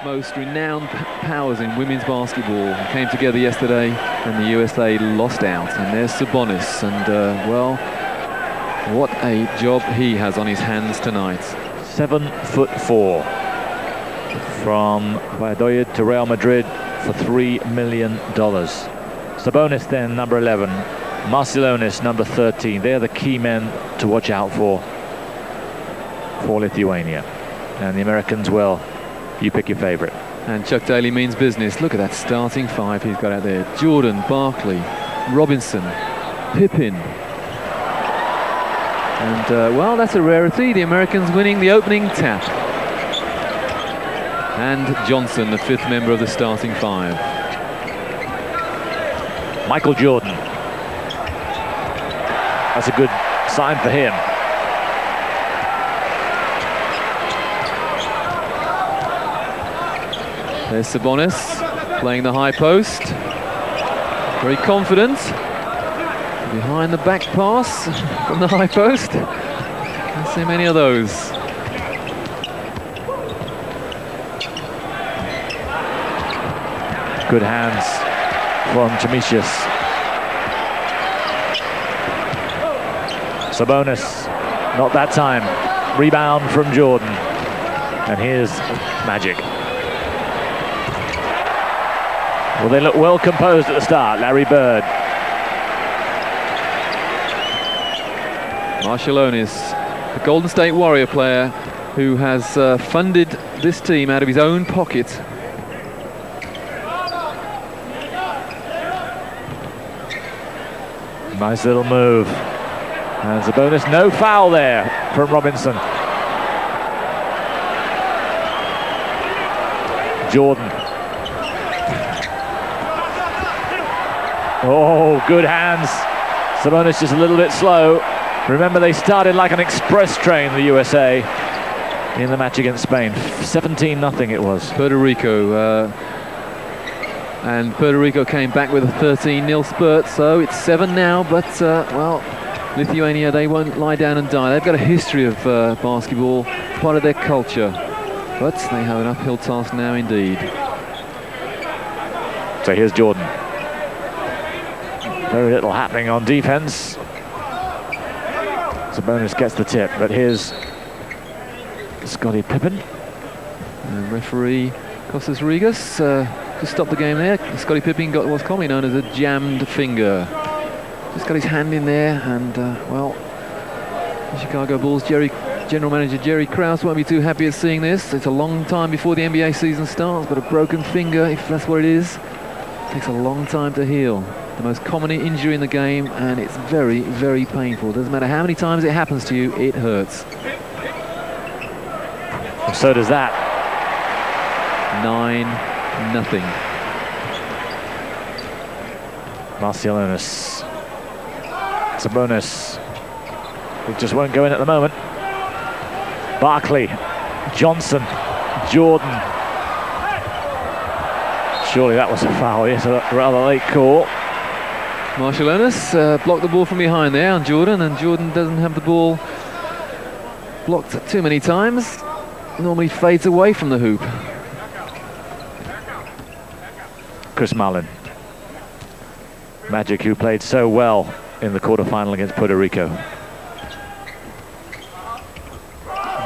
most renowned powers in women's basketball came together yesterday, and the USA lost out. And there's Sabonis, and well, what a job he has on his hands tonight. 7'4" from Valladolid to Real Madrid for $3 million. Sabonis then number 11, Marciulionis number 13. They're the key men to watch out for Lithuania. And the Americans, well, you pick your favorite. And Chuck Daly means business. Look at that starting five he's got out there. Jordan, Barkley, Robinson, Pippen. And, well, that's a rarity. The Americans winning the opening tap. And Johnson, the fifth member of the starting five. Michael Jordan. That's a good sign for him. There's Sabonis playing the high post. Very confident. Behind the back pass from the high post. Can't see many of those. Good hands from Chemicius. Sabonis, not that time. Rebound from Jordan. And here's Magic. Well, they look well composed at the start. Larry Bird. Marciulionis, the Golden State Warrior player who has funded this team out of his own pocket. Nice little move. And Sabonis, no foul there from Robinson. Jordan. Oh, good hands. Sabonis just a little bit slow. Remember, they started like an express train, the USA, in the match against Spain. 17-0 it was. Puerto Rico. And Puerto Rico came back with a 13-0 spurt, so it's 7 now, but, well, Lithuania, they won't lie down and die. They've got a history of basketball, part of their culture, but they have an uphill task now indeed. So here's Jordan. Very little happening on defense. Sabonis gets the tip, but here's Scottie Pippen. And referee Costas Rigas to stop the game there. Scottie Pippen got what's commonly known as a jammed finger. Just got his hand in there, and well, the Chicago Bulls general manager Jerry Krause won't be too happy at seeing this. It's a long time before the NBA season starts, but a broken finger, if that's what it is, takes a long time to heal. The most common injury in the game, and it's very, very painful. Doesn't matter how many times it happens to you, it hurts. And so does that. 9-0. Marciulionis. Sabonis. It just won't go in at the moment. Barkley. Johnson. Jordan. Surely that was a foul. Yes, a rather late call. Marciulionis blocked the ball from behind there on Jordan, and Jordan doesn't have the ball blocked too many times. Normally fades away from the hoop. Chris Mullin. Magic, who played so well in the quarterfinal against Puerto Rico.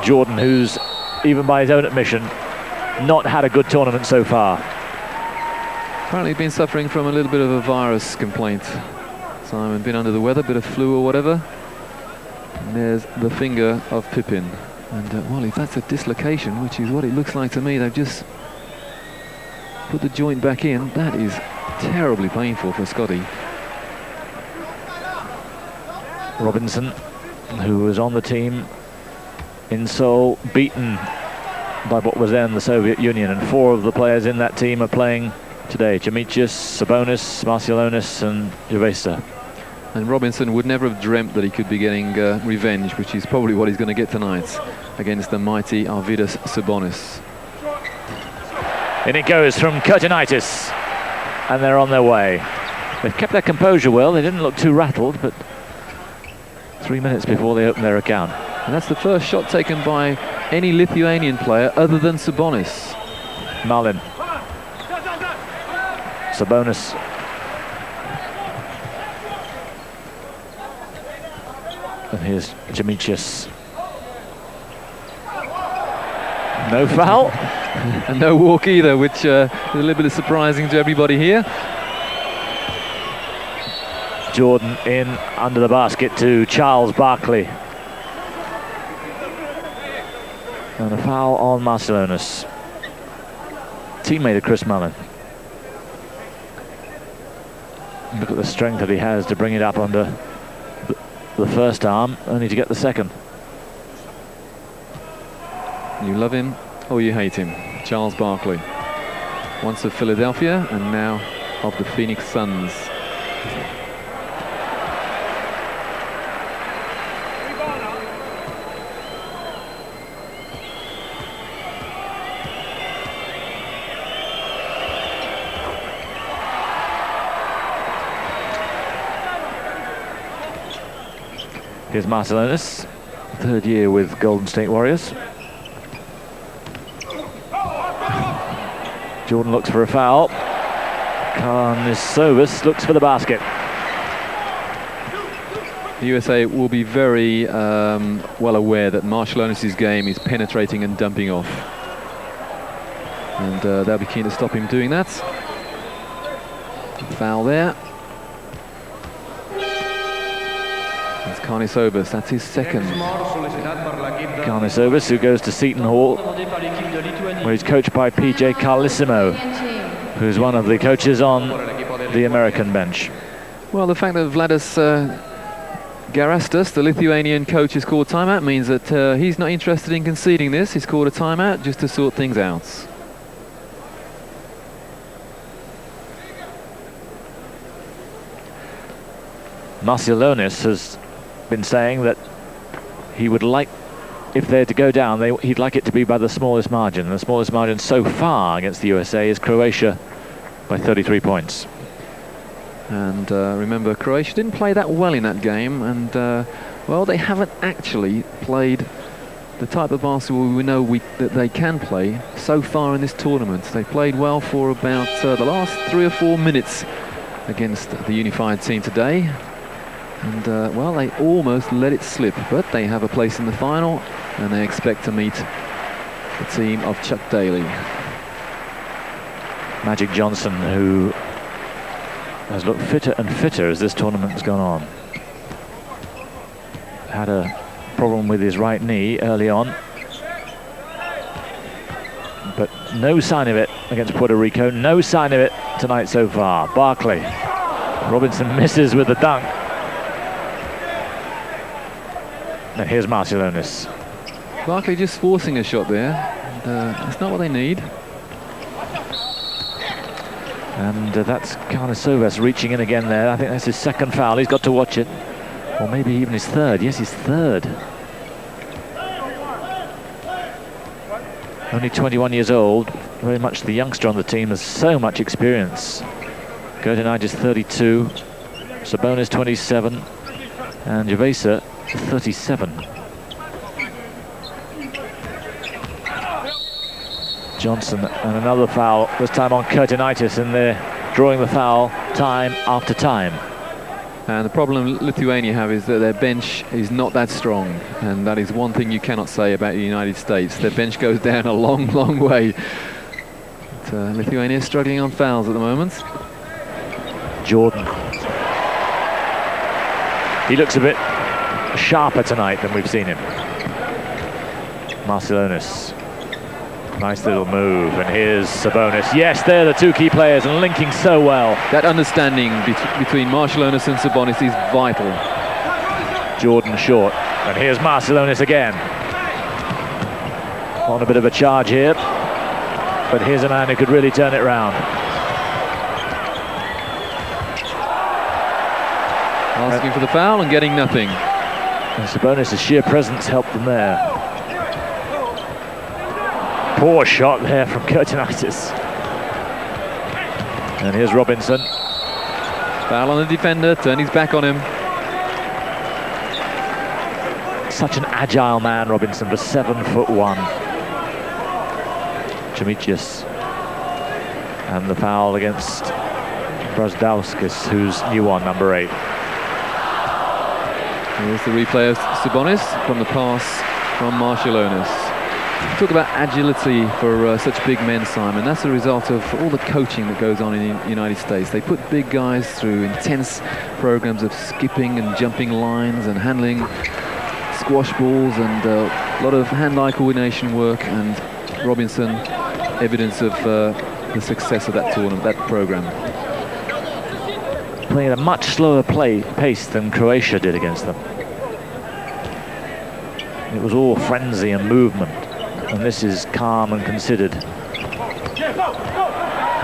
Jordan, who's, even by his own admission, not had a good tournament so far. Apparently been suffering from a little bit of a virus complaint. Simon, been under the weather, bit of flu or whatever. And there's the finger of Pippen. And well, if that's a dislocation, which is what it looks like to me, they've just put the joint back in. That is terribly painful for Scotty. Robinson, who was on the team in Seoul, beaten by what was then the Soviet Union, and 4 of the players in that team are playing today. Chemicius, Sabonis, Marciulionis and Jovesa. And Robinson would never have dreamt that he could be getting revenge, which is probably what he's going to get tonight against the mighty Arvydas Sabonis. In it goes from Kurtinaitis, and they're on their way. They've kept their composure well. They didn't look too rattled, but 3 minutes before they open their account. And that's the first shot taken by any Lithuanian player other than Sabonis. Malin. Sabonis. And here's Jamichis. No foul. And no walk either, which is a little bit surprising to everybody here. Jordan in under the basket to Charles Barkley. And a foul on Marciulionis. Teammate of Chris Mullin. Look at the strength that he has to bring it up under the first arm, only to get the second. You love him or you hate him. Charles Barkley, once of Philadelphia and now of the Phoenix Suns. Here's Marciulionis, third year with Golden State Warriors. Jordan looks for a foul. Karnisovas looks for the basket. The USA will be very well aware that Marciulionis' game is penetrating and dumping off. And they'll be keen to stop him doing that. Foul there. That's Karnisovas, that's his second. Karnisovas, who goes to Seton Hall, where he's coached by PJ Carlissimo, who's one of the coaches on the American bench. Well, the fact that Vladas Garastas, the Lithuanian coach, has called timeout means that he's not interested in conceding this. He's called a timeout just to sort things out. Marciulionis has been saying that he would like, if they're to go down, he'd like it to be by the smallest margin. The smallest margin so far against the USA is Croatia by 33 points. And remember, Croatia didn't play that well in that game, and well, they haven't actually played the type of basketball we know that they can play so far in this tournament. They played well for about the last 3 or 4 minutes against the unified team today. And, well, they almost let it slip, but they have a place in the final, and they expect to meet the team of Chuck Daly. Magic Johnson, who has looked fitter and fitter as this tournament has gone on. Had a problem with his right knee early on, but no sign of it against Puerto Rico. No sign of it tonight so far. Barkley. Robinson misses with the dunk. And here's Marciulionis. Barkley just forcing a shot there. That's not what they need. And that's Karnisovas reaching in again there. I think that's his second foul. He's got to watch it. Or maybe even his third. Yes, his third. Only 21 years old. Very much the youngster on the team. Has so much experience. Gertinaitis 32. Sabonis 27. And Javesa 37. Johnson and another foul, this time on Gertinaitis, and they're drawing the foul time after time. And the problem Lithuania have is that their bench is not that strong, and that is one thing you cannot say about the United States. Their bench goes down a long, long way. But, Lithuania is struggling on fouls at the moment. Jordan. He looks a bit sharper tonight than we've seen him. Marciulionis. Nice little move, and here's Sabonis. Yes, they're the two key players and linking so well. That understanding between Marciulionis and Sabonis is vital. Jordan short, and here's Marciulionis again. On a bit of a charge here, but here's a man who could really turn it round. Asking for the foul and getting nothing. And Sabonis' sheer presence helped them there. Poor shot there from Gertinaitis. And here's Robinson. Foul on the defender, turn his back on him. Such an agile man, Robinson, for 7'1". Chimichis. And the foul against Brasdauskas, who's new on number 8. Here's the replay of Sabonis from the pass from Marciulionis. Talk about agility for such big men, Simon. That's the result of all the coaching that goes on in the United States. They put big guys through intense programs of skipping and jumping lines and handling squash balls and a lot of hand-eye coordination work. And Robinson, evidence of the success of that tournament, that program. Playing at a much slower pace than Croatia did against them. It was all frenzy and movement, and this is calm and considered.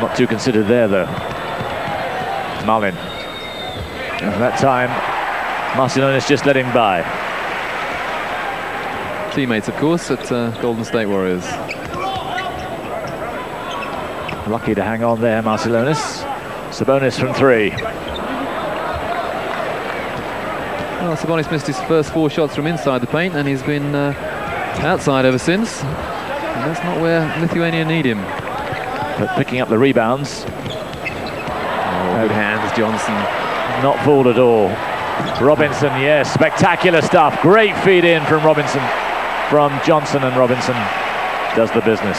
Not too considered there, though. Malin. And that time, Marciulionis just let him by. Teammates, of course, at Golden State Warriors. Lucky to hang on there, Marciulionis. Sabonis from 3. Well, Sabonis missed his first 4 shots from inside the paint, and he's been outside ever since. And that's not where Lithuania need him. But picking up the rebounds. Good hands, Johnson. Not fooled at all. Robinson, yes, spectacular stuff. Great feed in from Robinson. From Johnson, and Robinson does the business.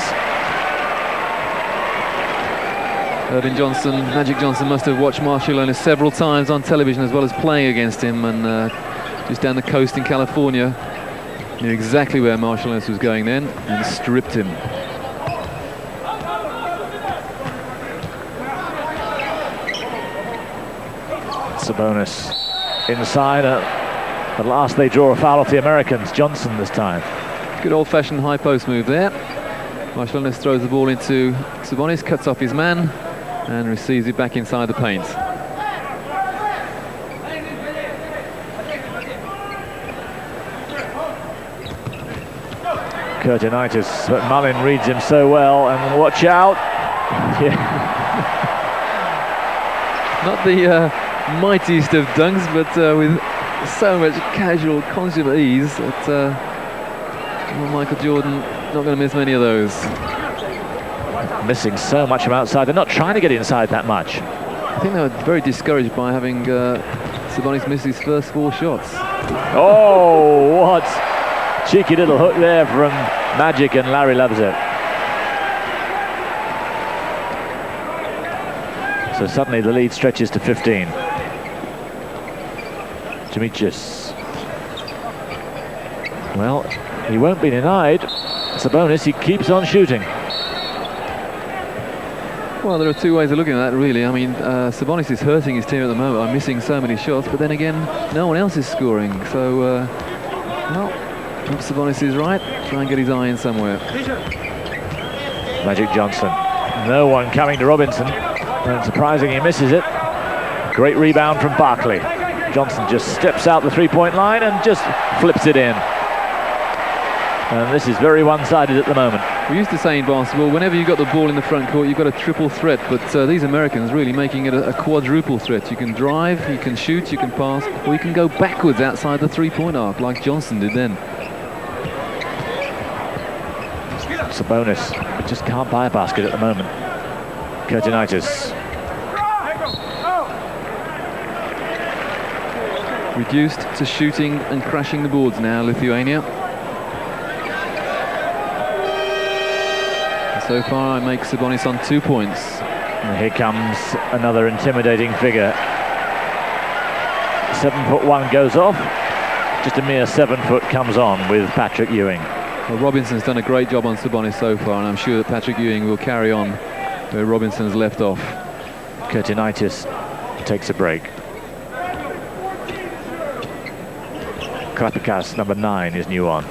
Irvin Johnson, Magic Johnson, must have watched Marciulionis several times on television as well as playing against him, and just down the coast in California, knew exactly where Marciulionis was going then and stripped him. Sabonis inside. At last they draw a foul off the Americans. Johnson this time. Good old-fashioned high post move there. Marciulionis throws the ball into Sabonis, cuts off his man, and receives it back inside the paint. Kurtinitis, but Malin reads him so well, and watch out. Yeah. Not the mightiest of dunks, but with so much casual, consummate ease that Michael Jordan not going to miss many of those. Missing so much from outside. They're not trying to get inside that much. I think they were very discouraged by having Sabonis miss his first 4 shots. Oh, what cheeky little hook there from Magic, and Larry loves it. So suddenly the lead stretches to 15. Dimitrius. Well, he won't be denied. Sabonis, he keeps on shooting. Well, there are 2 ways of looking at that, really. I mean, Sabonis is hurting his team at the moment by missing so many shots, but then again, no one else is scoring. So, well, if Sabonis is right, try and get his eye in somewhere. Magic Johnson. No one coming to Robinson. And surprising, he misses it. Great rebound from Barkley. Johnson just steps out the three-point line and just flips it in. And this is very one-sided at the moment. We used to say in basketball, whenever you've got the ball in the front court, you've got a triple threat, but these Americans really making it a quadruple threat. You can drive, you can shoot, you can pass, or you can go backwards outside the three-point arc, like Johnson did then. Sabonis just can't buy a basket at the moment. Kurtinitis. Reduced to shooting and crashing the boards now, Lithuania. So far, I make Sabonis on 2 points. And here comes another intimidating figure. 7'1" goes off. Just a mere 7 foot comes on with Patrick Ewing. Well, Robinson's done a great job on Sabonis so far, and I'm sure that Patrick Ewing will carry on where Robinson's left off. Kurtinitis takes a break. Krapikas, number 9, is new on.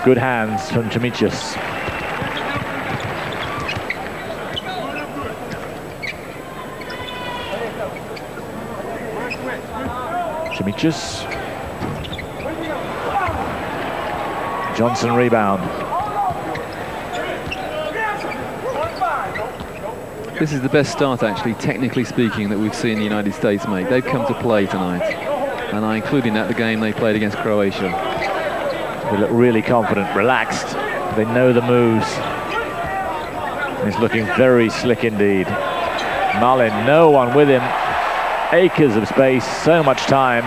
Good hands from Dimitrius. Dimitrius. Johnson rebound. This is the best start, actually, technically speaking, that we've seen the United States make. They've come to play tonight. and I include in that the game they played against Croatia. They look really confident, relaxed. They know the moves. He's looking very slick indeed. Malin, no one with him. Acres of space, so much time.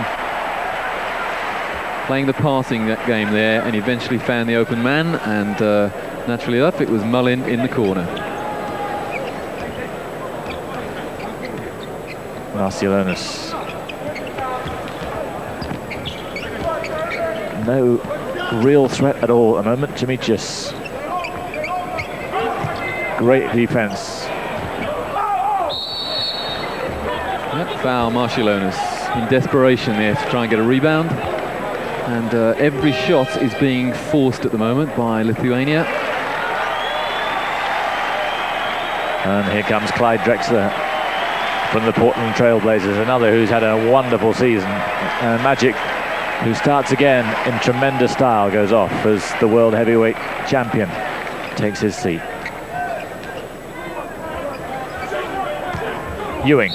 Playing the passing game there, and eventually found the open man, and naturally enough, it was Mullin in the corner. Marcialonis. No real threat at all at the moment. Chimichis. Great defense. Yep, foul Marcialonis in desperation there to try and get a rebound. And every shot is being forced at the moment by Lithuania. And here comes Clyde Drexler from the Portland Trailblazers, another who's had a wonderful season. Magic, who starts again in tremendous style, goes off as the world heavyweight champion takes his seat. Ewing.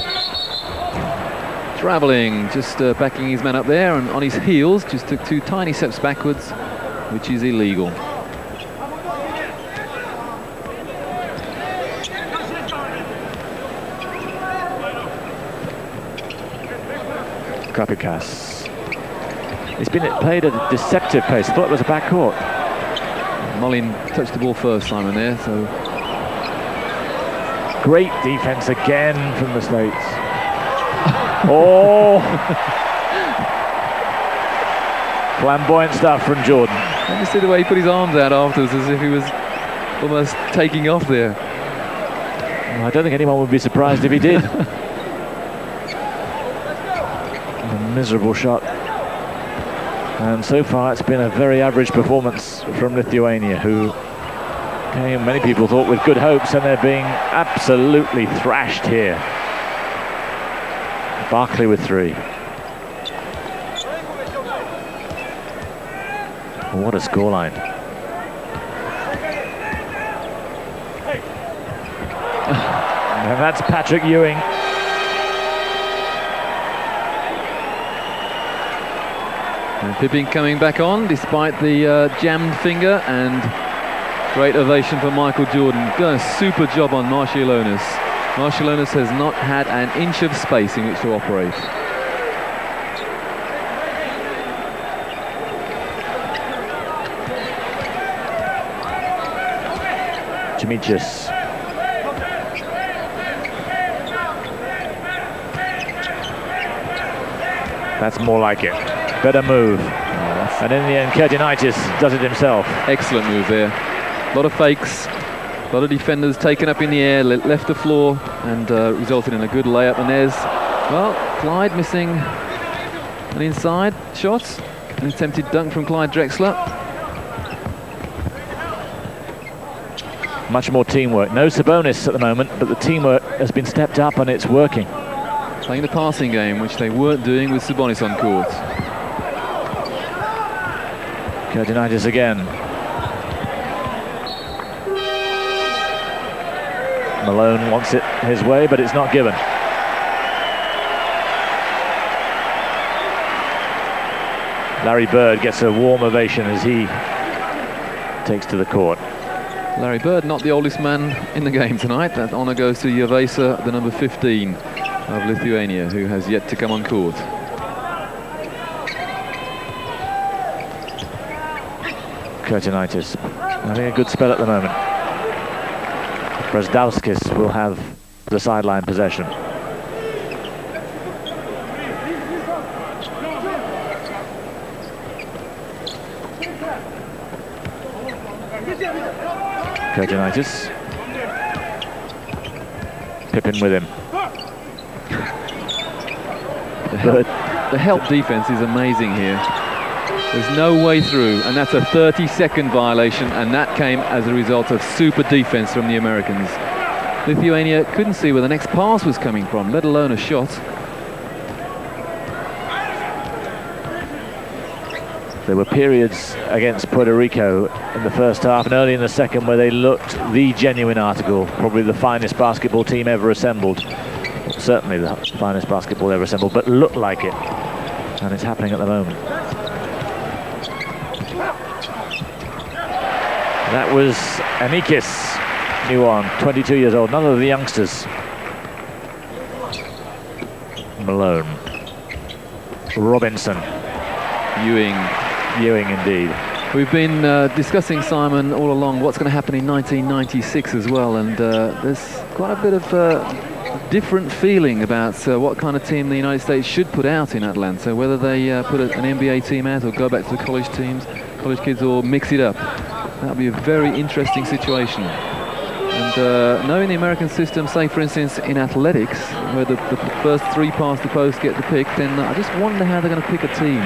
Travelling, just backing his man up there, and on his heels, just took 2 tiny steps backwards, which is illegal. Krapikas. It's been played at a deceptive pace. I thought it was a backcourt. Mullin touched the ball first, Simon, there, so... Great defense again from the States. Oh! Flamboyant stuff from Jordan. Let me see the way he put his arms out afterwards, as if he was almost taking off there. Well, I don't think anyone would be surprised if he did. A miserable shot. And so far it's been a very average performance from Lithuania, who many people thought with good hopes, and they're being absolutely thrashed here. Barkley with 3. What a scoreline. And that's Patrick Ewing. And Pippin coming back on despite the jammed finger, and great ovation for Michael Jordan. Done a super job on Marcialonis. Marcialonis has not had an inch of space in which to operate. Chimichis. That's more like it. Better move. And in the end, Kurtinaitis does it himself. Excellent move there. A lot of fakes. A lot of defenders taken up in the air, left the floor, and resulted in a good layup. And there's, well, Clyde missing an inside shot. An attempted dunk from Clyde Drexler. Much more teamwork. No Sabonis at the moment, but the teamwork has been stepped up and it's working. Playing the passing game, which they weren't doing with Sabonis on court. Kurtinaitis again. Malone wants it his way, but it's not given. Larry Bird gets a warm ovation as he takes to the court. Larry Bird, not the oldest man in the game tonight. That honour goes to Jevesa, the number 15 of Lithuania, who has yet to come on court. Kurtinaitis having a good spell at the moment. Brasdauskis will have the sideline possession. Kurtinaitis. Pippin with him. The help defense is amazing here. There's no way through, and that's a 30-second violation, and that came as a result of super defense from the Americans. Lithuania couldn't see where the next pass was coming from, let alone a shot. There were periods against Puerto Rico in the first half and early in the second where they looked the genuine article, probably the finest basketball team ever assembled. Certainly the finest basketball ever assembled, but looked like it. And it's happening at the moment. That was Amikis, new on, 22 years old, none of the youngsters. Malone. Robinson. Ewing indeed. We've been discussing, Simon, all along what's going to happen in 1996 as well, and there's quite a bit of different feeling about what kind of team the United States should put out in Atlanta, whether they put an NBA team out or go back to the college teams, college kids, or mix it up. That'll be a very interesting situation. And knowing the American system, say for instance in athletics, where the first three past the post get the pick, then I just wonder how they're going to pick a team.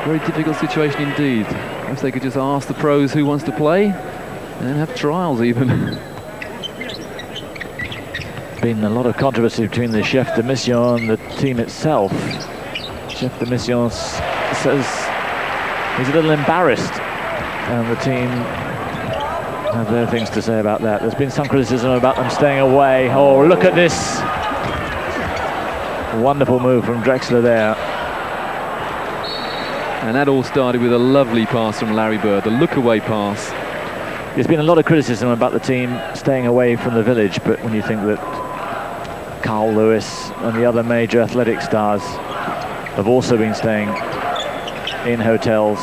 Very difficult situation indeed. Perhaps they could just ask the pros who wants to play and have trials even. Been a lot of controversy between the chef de mission and the team itself. Chef de mission says he's a little embarrassed, and the team have their things to say about that. There's been some criticism about them staying away. Oh, look at this. Wonderful move from Drexler there. And that all started with a lovely pass from Larry Bird, the look-away pass. There's been a lot of criticism about the team staying away from the village, but when you think that Carl Lewis and the other major athletic stars have also been staying in hotels,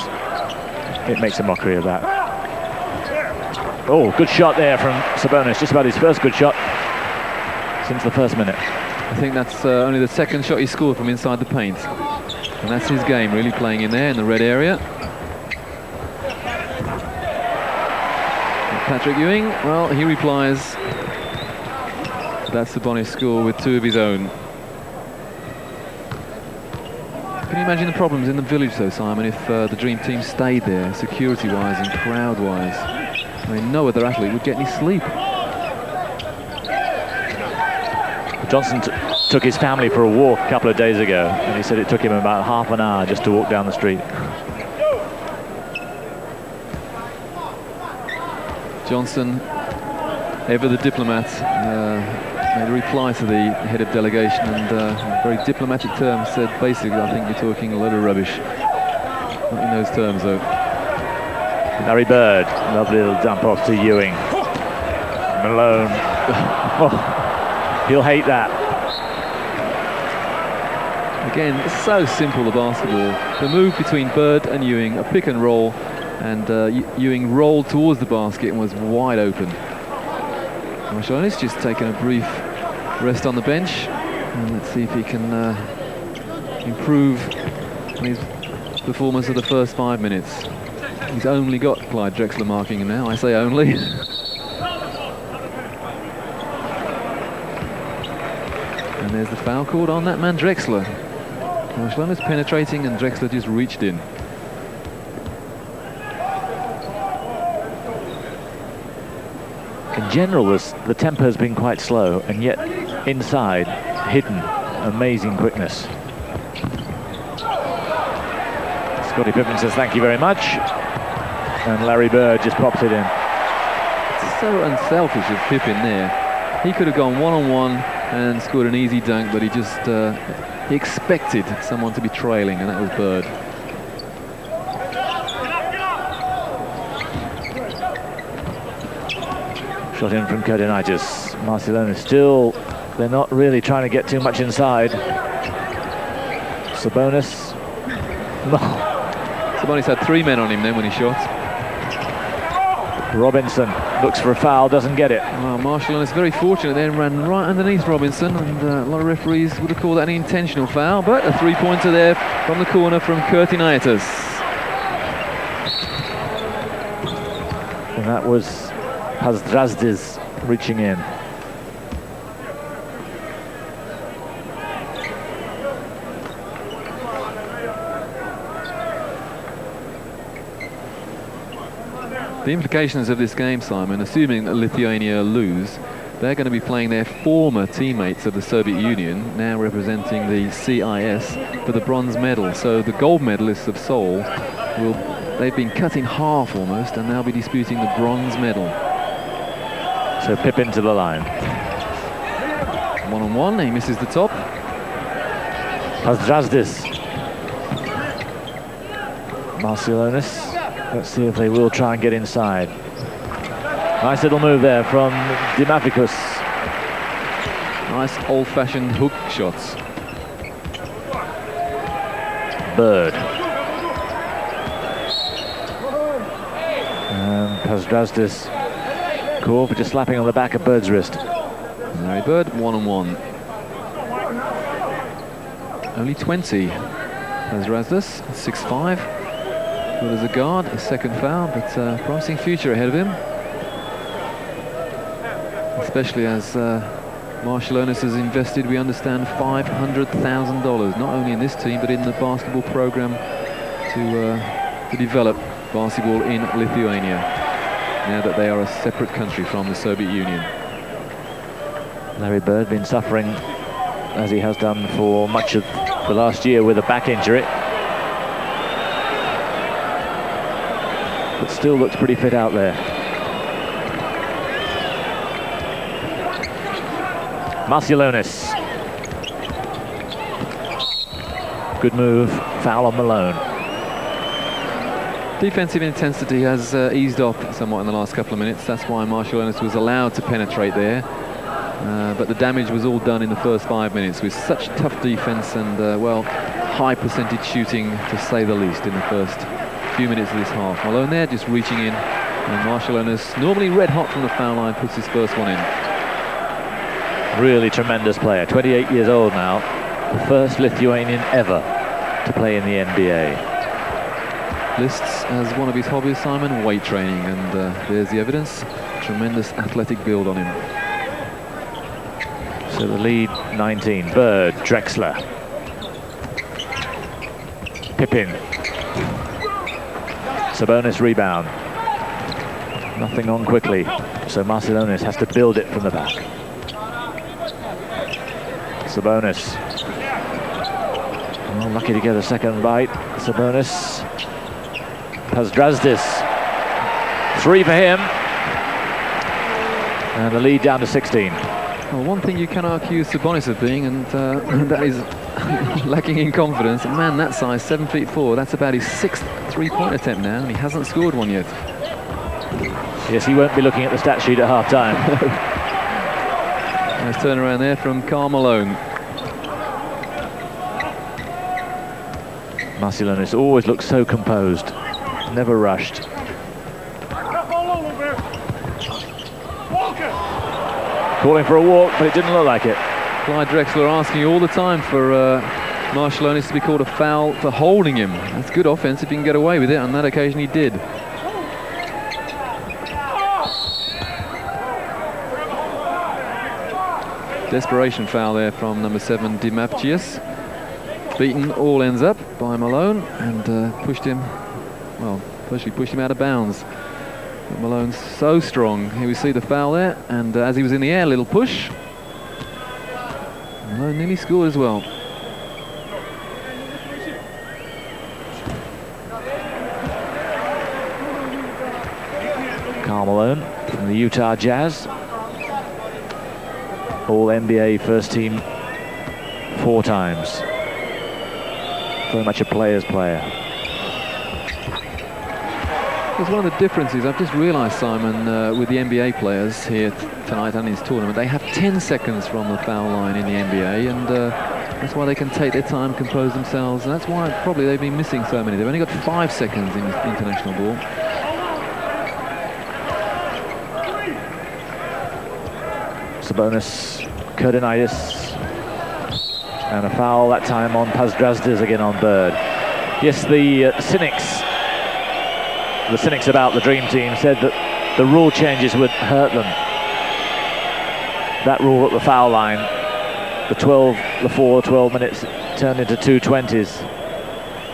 it makes a mockery of that. Oh, good shot there from Sabonis, just about his first good shot since the first minute. I think that's only the second shot he scored from inside the paint. And that's his game, really, playing in there in the red area. Patrick Ewing, well, he replies that Sabonis score with two of his own. Can you imagine the problems in the village, though, Simon, if the Dream Team stayed there, security-wise and crowd-wise? I mean, no other athlete would get any sleep. Johnson took his family for a walk a couple of days ago, and he said it took him about half an hour just to walk down the street. Johnson, ever the diplomat, made a reply to the head of delegation, and in very diplomatic terms said, basically, I think you're talking a load of rubbish. Not in those terms, though. Larry Bird, lovely little dump off to Ewing. Malone. Oh, he'll hate that. Again, it's so simple, the basketball. The move between Bird and Ewing, a pick and roll, and Ewing rolled towards the basket and was wide open. Marshallonis just taking a brief rest on the bench, and let's see if he can improve on his performance of the first 5 minutes. He's only got Clyde Drexler marking him now. I say only. And there's the foul called on that man, Drexler. Marshallonis penetrating, and Drexler just reached in. In general, the tempo has been quite slow, and yet inside, hidden, amazing quickness. Scottie Pippen says thank you very much, and Larry Bird just pops it in. It's so unselfish of Pippen there. He could have gone one-on-one and scored an easy dunk, but he just he expected someone to be trailing, and that was Bird. Shot in from Kodinaitis. Marciulionis still, they're not really trying to get too much inside. Sabonis. Sabonis had 3 men on him then when he shot. Robinson looks for a foul, doesn't get it. Well, Marshallonis very fortunate then, ran right underneath Robinson, and a lot of referees would have called that an intentional foul, but a 3-pointer there from the corner from Kodinaitis. And that was Hazdrazdis reaching in. The implications of this game, Simon, assuming that Lithuania lose, they're going to be playing their former teammates of the Soviet Union, now representing the CIS, for the bronze medal. So the gold medalists of Seoul, they've been cut in half almost, and they'll be disputing the bronze medal. So Pippen to the line. One-on-one, he misses the top. Hazdrazdis Marciulionis. Let's see if they will try and get inside. Nice little move there from Dimapicus. Nice old-fashioned hook shots. Bird. And Pazdrazdis caught for just slapping on the back of Bird's wrist. Larry Bird, 1-on-1. Only 20. Pazdrazdis, 6'5". Good as a guard, his second foul, but promising future ahead of him. Especially as Marciulionis has invested, we understand, $500,000, not only in this team, but in the basketball program to develop basketball in Lithuania, now that they are a separate country from the Soviet Union. Larry Bird been suffering, as he has done for much of the last year, with a back injury. But still looks pretty fit out there. Marciulionis. Good move, foul on Malone. Defensive intensity has eased off somewhat in the last couple of minutes. That's why Marciulionis was allowed to penetrate there. But the damage was all done in the first 5 minutes with such tough defense and, well, high percentage shooting, to say the least, in the first few minutes of this half. Malone there just reaching in, and Marciulionis, normally red hot from the foul line, puts his first one in. Really tremendous player, 28 years old now, the first Lithuanian ever to play in the NBA. Lists as one of his hobbies, Simon, weight training, and there's the evidence. Tremendous athletic build on him. So the lead, 19. Bird, Drexler. Pippin. Sabonis rebound. Nothing on quickly, so Marciulionis has to build it from the back. Sabonis. Well, lucky to get a second bite. Sabonis. Pazdrazdis. 3 for him. And the lead down to 16. Well, one thing you cannot accuse Sabonis of being, and that is lacking in confidence. A man that size, 7'4", that's about his 6th three-point attempt now, and he hasn't scored one yet. Yes, he won't be looking at the stat sheet at half-time. Nice turnaround there from Karl Malone. Marciulionis always looks so composed, never rushed. Calling for a walk, but it didn't look like it. Clyde Drexler asking all the time for Marciulionis to be called a foul for holding him. That's good offense if he can get away with it. On that occasion, he did. Desperation foul there from number 7, Dimapicus. Beaten all ends up by Malone and pushed him, well, firstly pushed him out of bounds. But Malone's so strong. Here we see the foul there, and as he was in the air, little push. Malone nearly scored as well. Karl Malone from the Utah Jazz. All NBA first team 4 times. Very much a player's player. It's one of the differences I've just realised, Simon, with the NBA players here tonight and in this tournament. They have 10 seconds from the foul line in the NBA, and that's why they can take their time, compose themselves, and that's why probably they've been missing so many. They've only got 5 seconds in international ball. Sabonis, Kurdinitis, and a foul that time on Pazdrazdis, again on Bird. Yes, the cynics about the Dream Team said that the rule changes would hurt them. That rule at the foul line, the 12 minutes turned into 2 20s,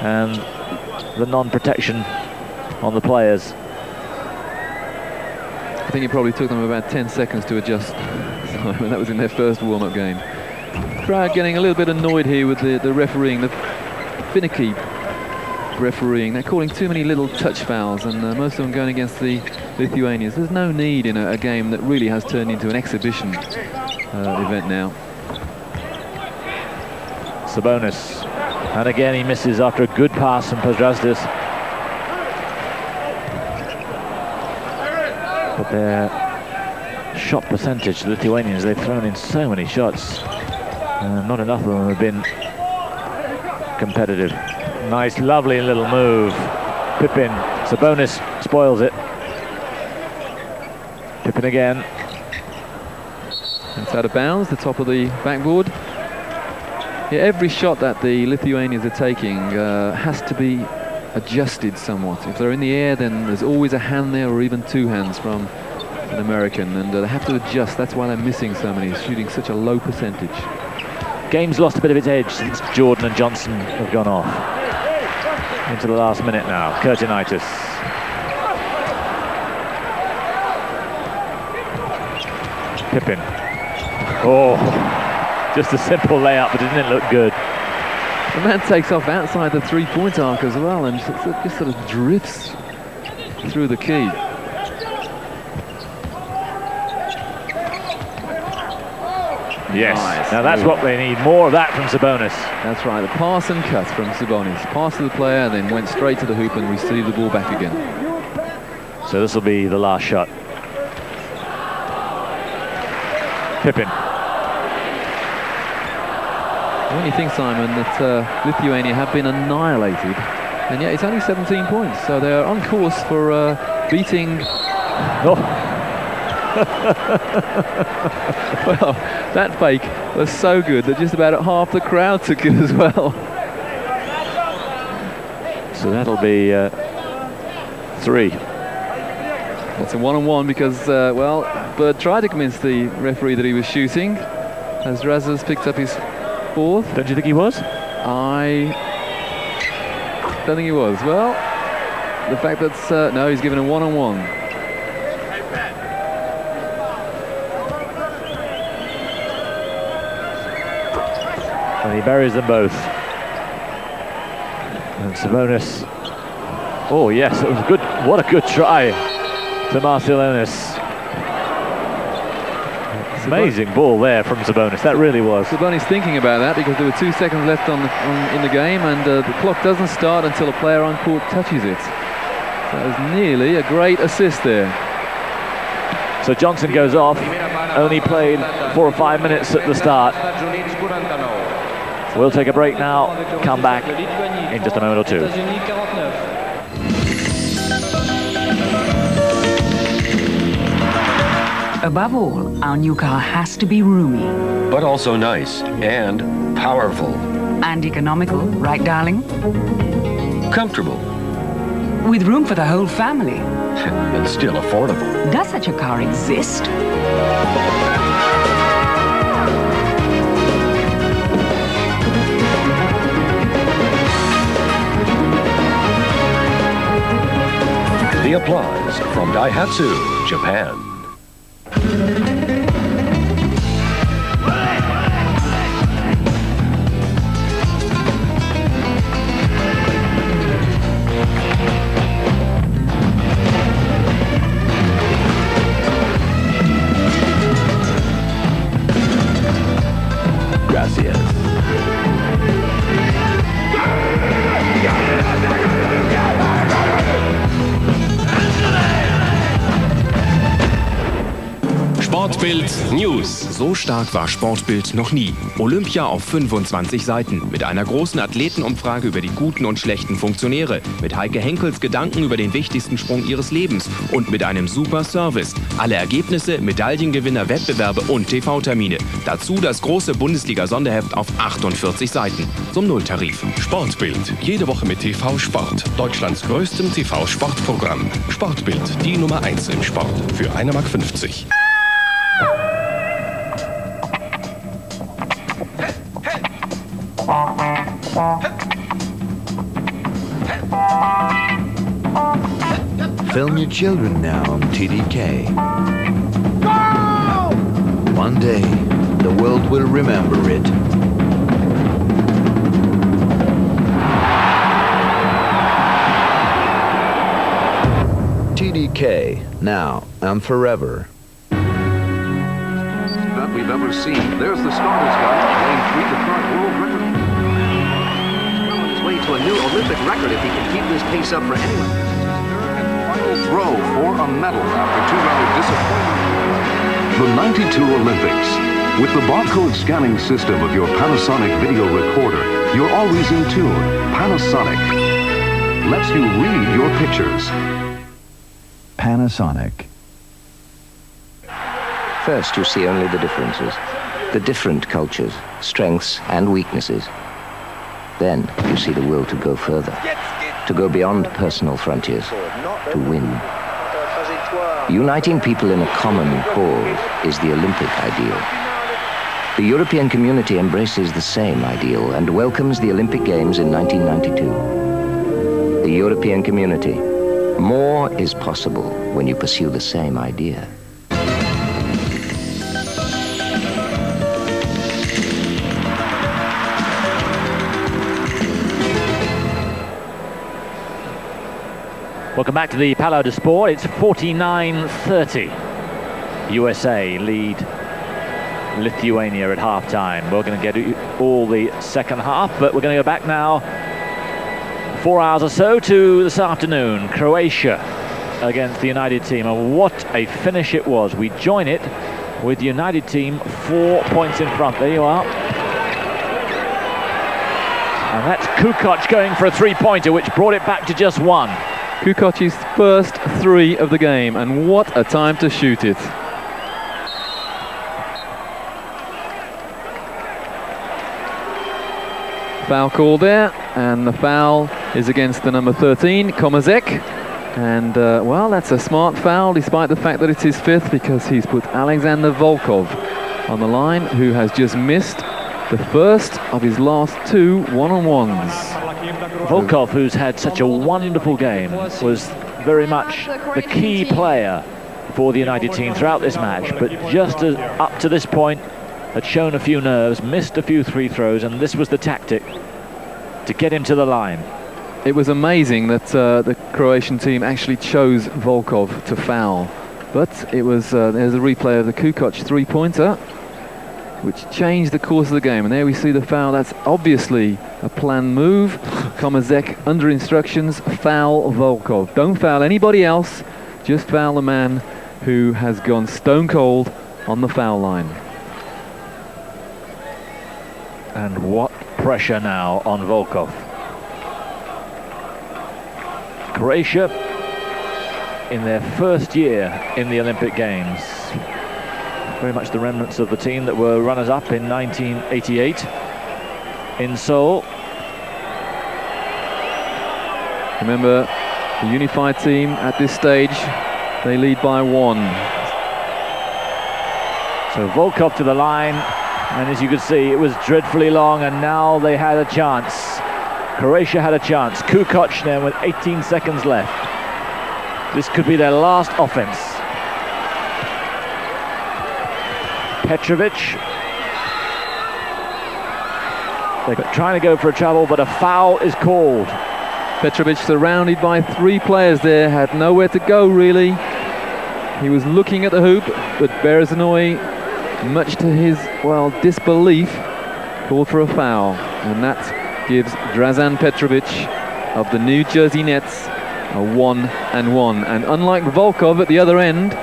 and the non-protection on the players. I think it probably took them about 10 seconds to adjust. Simon, that was in their first warm-up game. Crowd getting a little bit annoyed here with the refereeing, the finicky refereeing. They're calling too many little touch fouls, and most of them going against the Lithuanians. There's no need in a game that really has turned into an exhibition event now. Sabonis, and again he misses after a good pass from Pazdrazdis. But their shot percentage, the Lithuanians, they've thrown in so many shots. Not enough of them have been competitive. Nice, lovely little move. Pippin, Sabonis spoils it. Pippin again. It's out of bounds, the top of the backboard. Yeah, every shot that the Lithuanians are taking has to be adjusted somewhat. If they're in the air, then there's always a hand there, or even two hands from an American, and they have to adjust. That's why they're missing so many, shooting such a low percentage. Game's lost a bit of its edge since Jordan and Johnson have gone off. Into the last minute now, Kurtinitis. Pippin. Oh, just a simple layup, but didn't it look good? The man takes off outside the three-point arc as well, and just sort of drifts through the key. Yes, nice. Now that's what they need, more of that from Sabonis. That's right, the pass and cut from Sabonis. Pass to the player, then went straight to the hoop and received the ball back again. So this will be the last shot. Pippin. When you think, Simon, that Lithuania have been annihilated, and yet it's only 17 points, so they're on course for beating... Oh. Well, that fake was so good that just about half the crowd took it as well. So that'll be 3. It's a one-on-one because, well, Bird tried to convince the referee that he was shooting, as Razas picked up his 4th. Don't you think he was? I don't think he was. Well, the fact that, no, he's given a one-on-one. And he buries them both. And Sabonis. Oh yes, it was good. What a good try to Marciulionis. Amazing ball there from Sabonis. That really was. Sabonis thinking about that because there were 2 seconds left in the game, and the clock doesn't start until a player on court touches it. That was nearly a great assist there. So Johnson goes off. Only played 4 or 5 minutes at the start. We'll take a break now, come back in just a moment or two. Above all, our new car has to be roomy. But also nice and powerful. And economical, right, darling? Comfortable. With room for the whole family. And still affordable. Does such a car exist? The applause from Daihatsu, Japan. Gracias. Sportbild News. So stark war Sportbild noch nie. Olympia auf 25 Seiten. Mit einer großen Athletenumfrage über die guten und schlechten Funktionäre. Mit Heike Henkels Gedanken über den wichtigsten Sprung ihres Lebens. Und mit einem super Service. Alle Ergebnisse, Medaillengewinner, Wettbewerbe und TV-Termine. Dazu das große Bundesliga-Sonderheft auf 48 Seiten. Zum Nulltarif. Sportbild. Jede Woche mit TV Sport. Deutschlands größtem TV-Sportprogramm. Sportbild. Die Nummer 1 im Sport. Für 1,50 Mark. Film your children now on TDK. Go! One day, the world will remember it. TDK, now and forever. That we've ever seen. There's the starter's gun, weighing 3, the current world record. Well, on his way to a new Olympic record if he can keep this pace up for anyone. final throw for a medal after two rather disappointing. The 92 Olympics. With the barcode scanning system of your Panasonic video recorder, you're always in tune. Panasonic lets you read your pictures. Panasonic. First, you see only the differences, the different cultures, strengths and weaknesses. Then you see the will to go further, to go beyond personal frontiers, to win. Uniting people in a common cause is the Olympic ideal. The European community embraces the same ideal and welcomes the Olympic Games in 1992. The European community. More is possible when you pursue the same idea. Welcome back to the Palais de Sport. It's 49-30. USA lead Lithuania at half-time. We're going to get all the second half, but we're going to go back now 4 hours or so to this afternoon. Croatia against the United team, and what a finish it was. We join it with the United team 4 points in front. There you are. And that's Kukoc going for a three-pointer, which brought it back to just one. Kukoc's first three of the game, and what a time to shoot it. Foul call there, and the foul is against the number 13, Komazek. And, well, that's a smart foul, despite the fact that it's his fifth, because he's put Alexander Volkov on the line, who has just missed the first of his last two one-on-ones. Volkov, who's had such a wonderful game, was very much the key player for the United team throughout this match, but just up to this point had shown a few nerves, missed a few free throws, and this was the tactic to get him to the line. It was amazing that the Croatian team actually chose Volkov to foul, but it was there's a replay of the Kukoc three-pointer, which changed the course of the game. And there we see the foul. That's obviously a planned move. Komazek under instructions, foul Volkov. Don't foul anybody else, just foul the man who has gone stone cold on the foul line. And what pressure now on Volkov. Croatia in their first year in the Olympic Games. Very much the remnants of the team that were runners-up in 1988 in Seoul. Remember, the unified team at this stage, they lead by one. So Volkov to the line, and as you can see, it was dreadfully long, and now they had a chance. Croatia had a chance. Kukoc now with 18 seconds left. This could be their last offense. Petrovic. They're trying to go for a travel, but a foul is called. Petrovic surrounded by three players there, had nowhere to go really. He was looking at the hoop, but Berezanoy, much to his, well, disbelief, called for a foul. And that gives Dražan Petrovic of the New Jersey Nets a 1-1. And unlike Volkov at the other end,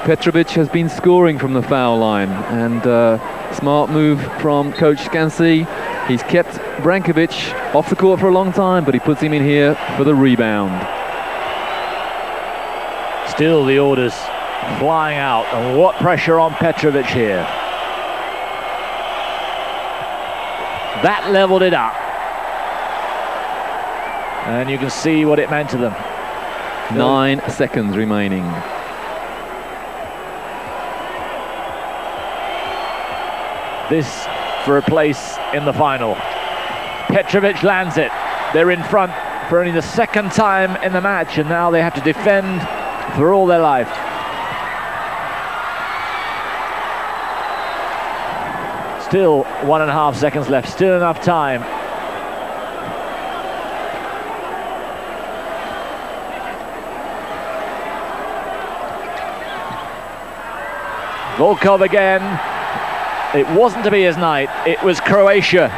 Petrovic has been scoring from the foul line, and smart move from Coach Scansi. He's kept Brankovic off the court for a long time, but he puts him in here for the rebound. Still the orders flying out, and what pressure on Petrovic here. That leveled it up. And you can see what it meant to them. 9 seconds remaining. This for a place in the final. Petrovic lands it. They're in front for only the second time in the match, and now they have to defend for all their life. Still 1.5 seconds left, still enough time. Volkov again. It wasn't to be his night. It was Croatia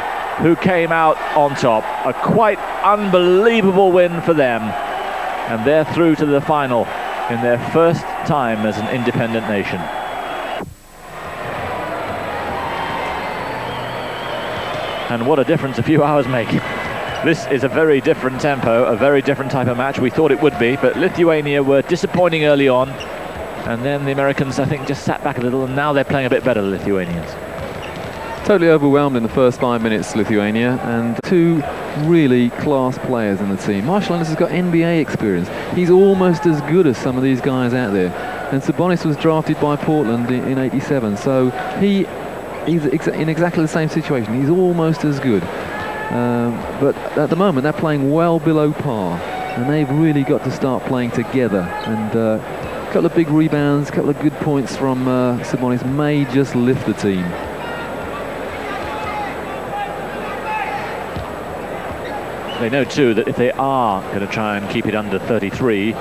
who came out on top. A quite unbelievable win for them. And they're through to the final in their first time as an independent nation. And what a difference a few hours make. This is a very different tempo, a very different type of match. We thought it would be, but Lithuania were disappointing early on. And then the Americans, I think, just sat back a little, and now they're playing a bit better, the Lithuanians. Totally overwhelmed in the first 5 minutes, Lithuania, and two really class players in the team. Marshall has got NBA experience. He's almost as good as some of these guys out there. And Sabonis was drafted by Portland in '87, so he's in exactly the same situation. He's almost as good. But at the moment, they're playing well below par, and they've really got to start playing together. And a couple of big rebounds, a couple of good points from Sabonis may just lift the team. They know too that if they are going to try and keep it under 33,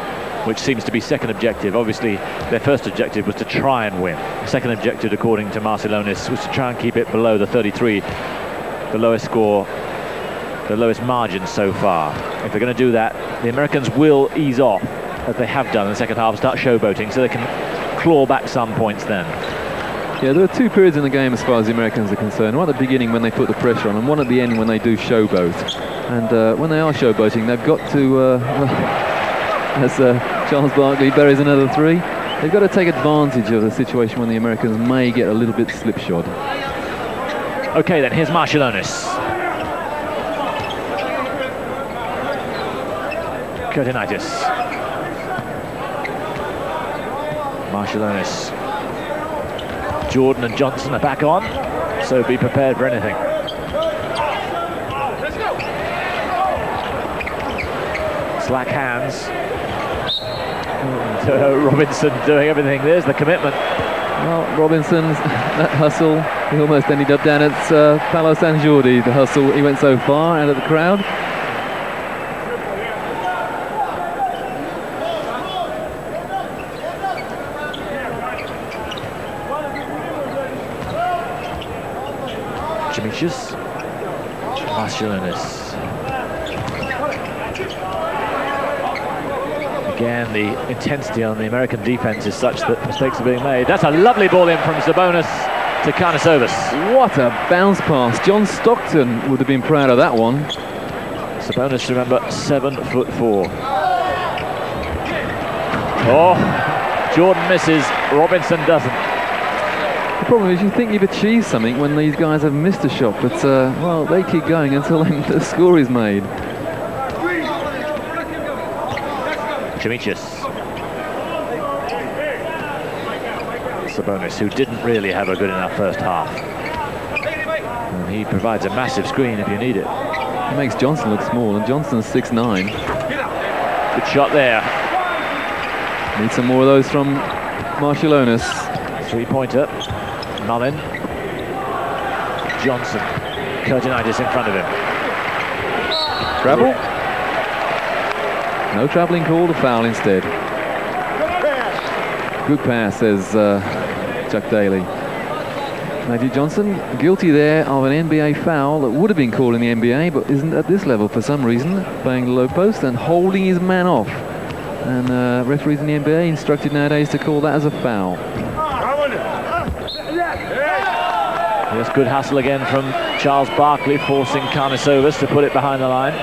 which seems to be second objective, obviously their first objective was to try and win. Second objective, according to Marcilonis, was to try and keep it below the 33, the lowest score, the lowest margin so far. If they're going to do that, the Americans will ease off, as they have done in the second half, start showboating, so they can claw back some points then. Yeah, there are two periods in the game as far as the Americans are concerned. One at the beginning when they put the pressure on, and one at the end when they do showboat. And when they are showboating, they've got to, as Charles Barkley buries another three, they've got to take advantage of the situation when the Americans may get a little bit slipshod. Okay then, here's Marcilonis. Kurtinaitis. Marcilonis. Jordan and Johnson are back on, so be prepared for anything. Slack hands. Robinson doing everything. There's the commitment. Well, Robinson's that hustle, he almost ended up down at Palo San Jordi. The hustle, he went so far out of the crowd. Jamicius. Marcilonis. Again, the intensity on the American defense is such that mistakes are being made. That's a lovely ball in from Sabonis to Karnisovas. What a bounce pass. John Stockton would have been proud of that one. Sabonis, remember, 7'4". Oh, Jordan misses, Robinson doesn't. The problem is you think you've achieved something when these guys have missed a shot, but well, they keep going until the score is made. Jamicius. Sabonis, who didn't really have a good enough first half. And he provides a massive screen if you need it. He makes Johnson look small, and Johnson's 6'9". Good shot there. Need some more of those from Marcilonis. Three-pointer. Mullin. Johnson. Kurtinaitis in front of him. Travel? No travelling call, a foul instead. Good pass, says Chuck Daly. Magic Johnson guilty there of an NBA foul that would have been called in the NBA, but isn't at this level for some reason, playing the low post and holding his man off. And referees in the NBA instructed nowadays to call that as a foul. Yes, good hustle again from Charles Barkley, forcing Karnisovas to put it behind the line.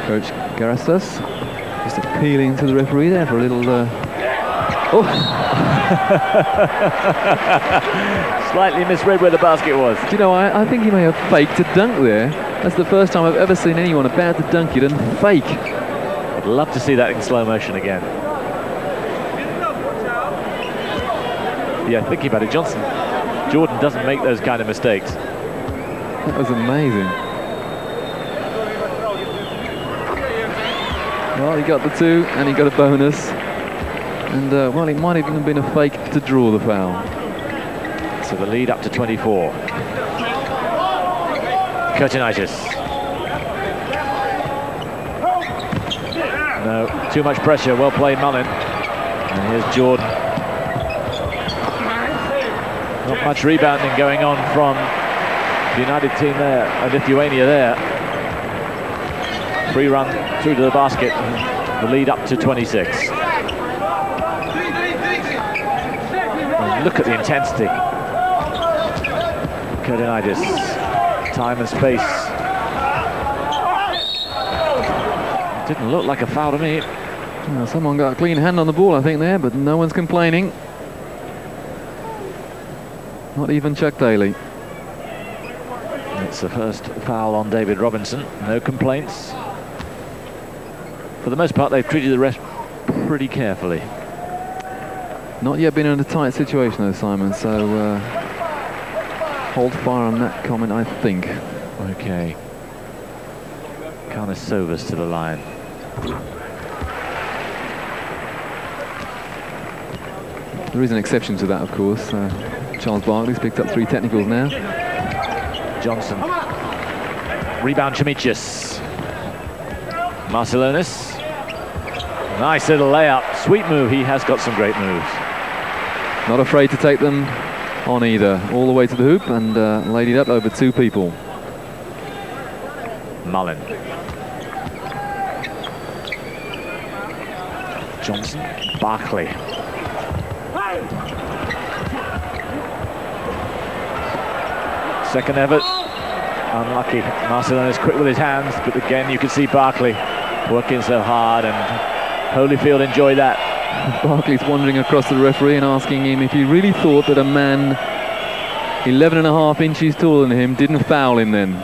Coach Garastas just appealing to the referee there for a little... Oh! Slightly misread where the basket was. Do you know, I think he may have faked a dunk there. That's the first time I've ever seen anyone about to dunk it and fake. I'd love to see that in slow motion again. Yeah, thinking about it, Jordan doesn't make those kind of mistakes. That was amazing. Well, he got the two, and he got a bonus. And, well, it might even have been a fake to draw the foul. So the lead up to 24. Kurtinaitis. No, too much pressure. Well played, Mullin. And here's Jordan. Not much rebounding going on from the United team there, Lithuania there. free run through to the basket. The lead up to 26. And look at the intensity. Kurdinidis, time and space. Didn't look like a foul to me. Well, someone got a clean hand on the ball, I think, there, but no one's complaining. Not even Chuck Daly. It's the first foul on David Robinson. No complaints. For the most part, they've treated the rest pretty carefully. Not yet been in a tight situation, though, Simon, so hold fire on that comment, I think. Okay. Karnisovas to the line. There is an exception to that, of course. Charles Barkley's picked up 3 technicals now. Johnson. Rebound, Chimichis. Marcelonis. Nice little layup. Sweet move. He has got some great moves. Not afraid to take them on either. All the way to the hoop and laid it up over 2 people. Mullen. Johnson. Barkley. Second effort. Unlucky. Marcelonis quick with his hands, but again you can see Barkley working so hard, and Holyfield enjoy that. Barkley's wandering across the referee and asking him if he really thought that a man 11.5 inches taller than him didn't foul him then.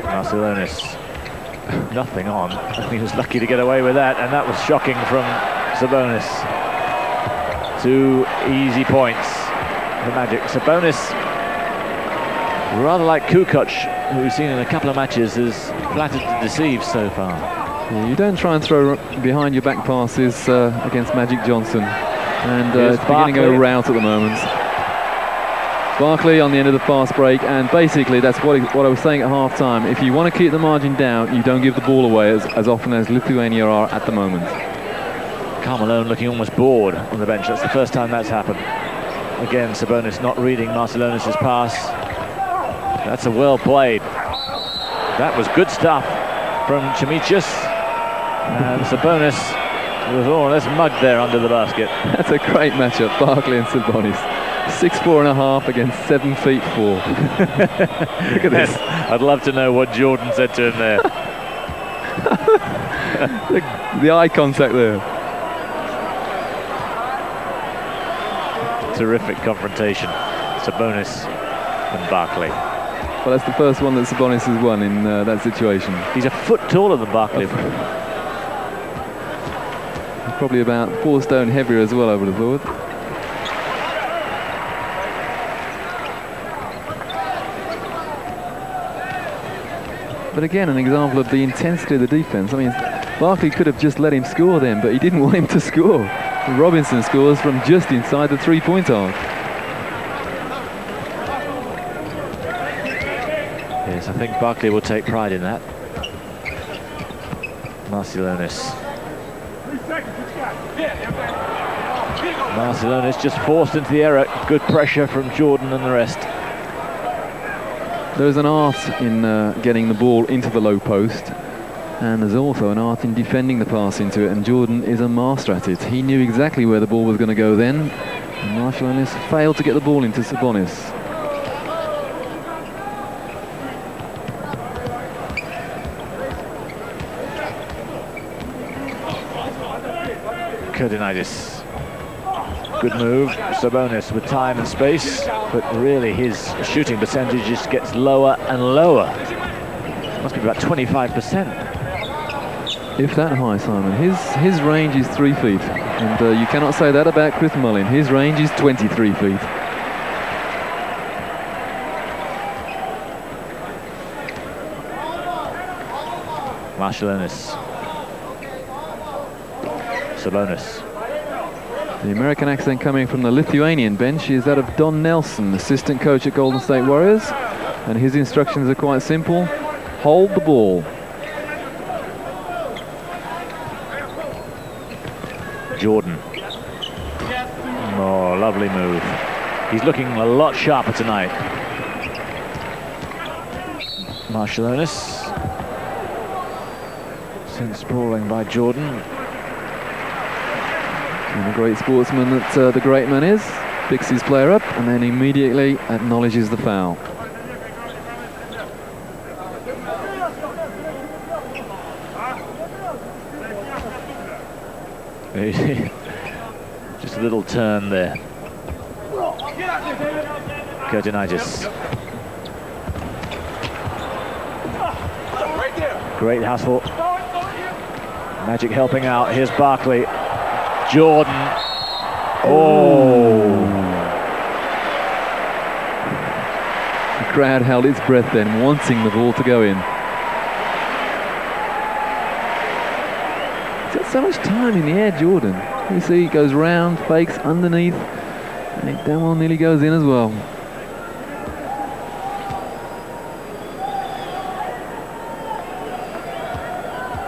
Marcelonis. Nothing on. He was lucky to get away with that, and that was shocking from Sabonis. 2 easy points for Magic. Sabonis, rather like Kukoc, who we've seen in a couple of matches, is flattered to deceive so far. Yeah, you don't try and throw behind your back passes against Magic Johnson, and it's beginning a rout at the moment. Barkley on the end of the fast break, and basically that's what I was saying at half-time. If you want to keep the margin down, you don't give the ball away as often as Lithuania are at the moment. Karl Malone looking almost bored on the bench. That's the first time that's happened. Again, Sabonis not reading Marcelonis' pass. That's a well played. That was good stuff from Chimichis. And Sabonis was more or less mugged there under the basket. That's a great matchup, Barkley and Sabonis. 6'4.5" against 7'4". Look at this. I'd love to know what Jordan said to him there. the eye contact there. Terrific confrontation, Sabonis and Barkley. Well, that's the first one that Sabonis has won in that situation. He's a foot taller than Barkley. Probably about 4 stone heavier as well, I would have thought. But again, an example of the intensity of the defense. I mean, Barkley could have just let him score then, but he didn't want him to score. Robinson scores from just inside the 3-point arc. Yes, I think Barkley will take pride in that. Marcelonis. Marcelonis just forced into the error. Good pressure from Jordan and the rest. There's an art in getting the ball into the low post, and there's also an art in defending the pass into it, and Jordan is a master at it. He knew exactly where the ball was going to go then, and Marcelonis failed to get the ball into Sabonis. Kurdinidis. Good move. Sabonis with time and space, but really his shooting percentage just gets lower and lower. Must be about 25%. If that high, Simon. His range is 3 feet, and you cannot say that about Chris Mullin. His range is 23 feet. Marcelonis. Sabonis. The American accent coming from the Lithuanian bench is that of Don Nelson, assistant coach at Golden State Warriors, and his instructions are quite simple: hold the ball. Jordan. Oh, lovely move. He's looking a lot sharper tonight. Marciulionis. Sent sprawling by Jordan. And a great sportsman that the great man is. Picks his player up and then immediately acknowledges the foul. Just a little turn there. Kurtinaitis. Great hustle. Magic helping out. Here's Barkley. Jordan. Oh. The crowd held its breath then, wanting the ball to go in. He's got so much time in the air, Jordan. You see, he goes round, fakes underneath, and it damn well nearly goes in as well.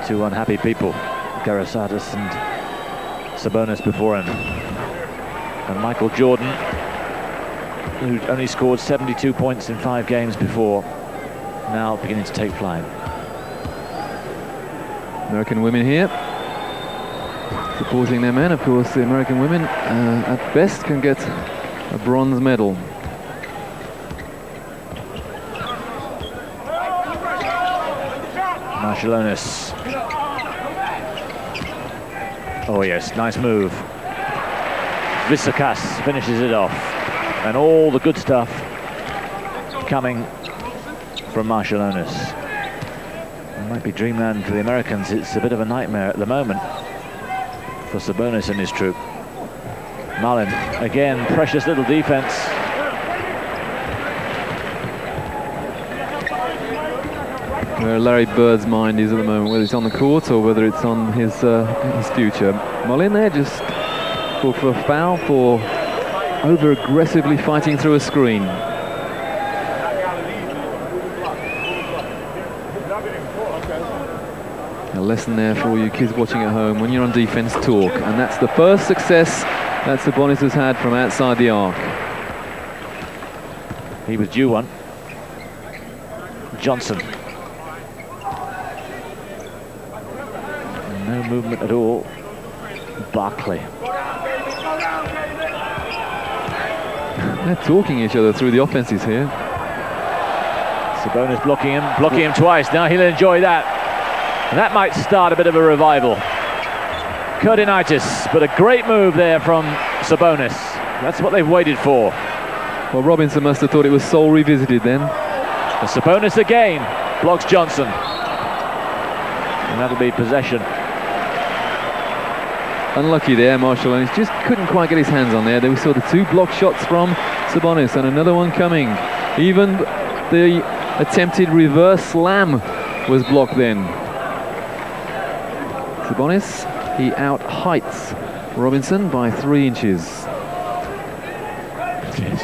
Two unhappy people, Garasatis and Sabonis before him. And Michael Jordan, who only scored 72 points in 5 games before, now beginning to take flight. American women here, supporting their men. Of course, the American women at best can get a bronze medal. Marciulionis. Oh yes, nice move. Visakas finishes it off. And all the good stuff coming from Marciulionis. It might be dreamland for the Americans. It's a bit of a nightmare at the moment for Sabonis and his troop. Mullin, again, precious little defense. Where Larry Bird's mind is at the moment, whether it's on the court or whether it's on his future. Mullin there just called for a foul for over-aggressively fighting through a screen. A lesson there for all you kids watching at home. When you're on defense, talk. And that's the first success that Sabonis has had from outside the arc. He was due one. Johnson. No movement at all. Barkley. They're talking each other through the offenses here. Sabonis blocking him twice. Now he'll enjoy that. And that might start a bit of a revival. Kurtinaitis, but a great move there from Sabonis. That's what they've waited for. Well, Robinson must have thought it was Soul revisited then. And Sabonis again blocks Johnson. And that'll be possession. Unlucky there, Marciulionis just couldn't quite get his hands on there. Then we saw the 2 block shots from Sabonis and another one coming. Even the attempted reverse slam was blocked then. Sabonis, he out-heights Robinson by 3 inches. Jeez.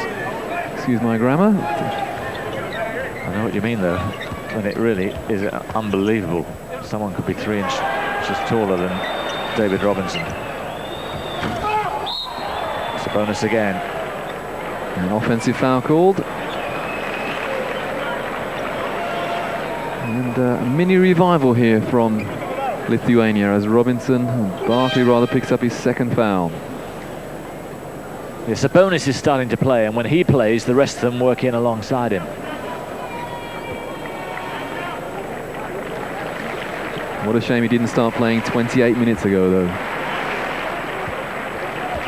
Excuse my grammar. I know what you mean though, and it really is unbelievable. Someone could be 3 inches taller than David Robinson. Sabonis again. An offensive foul called. And a mini revival here from Lithuania as Robinson and Barkley rather picks up his 2nd foul. Yeah, Sabonis is starting to play, and when he plays, the rest of them work in alongside him. What a shame he didn't start playing 28 minutes ago, though.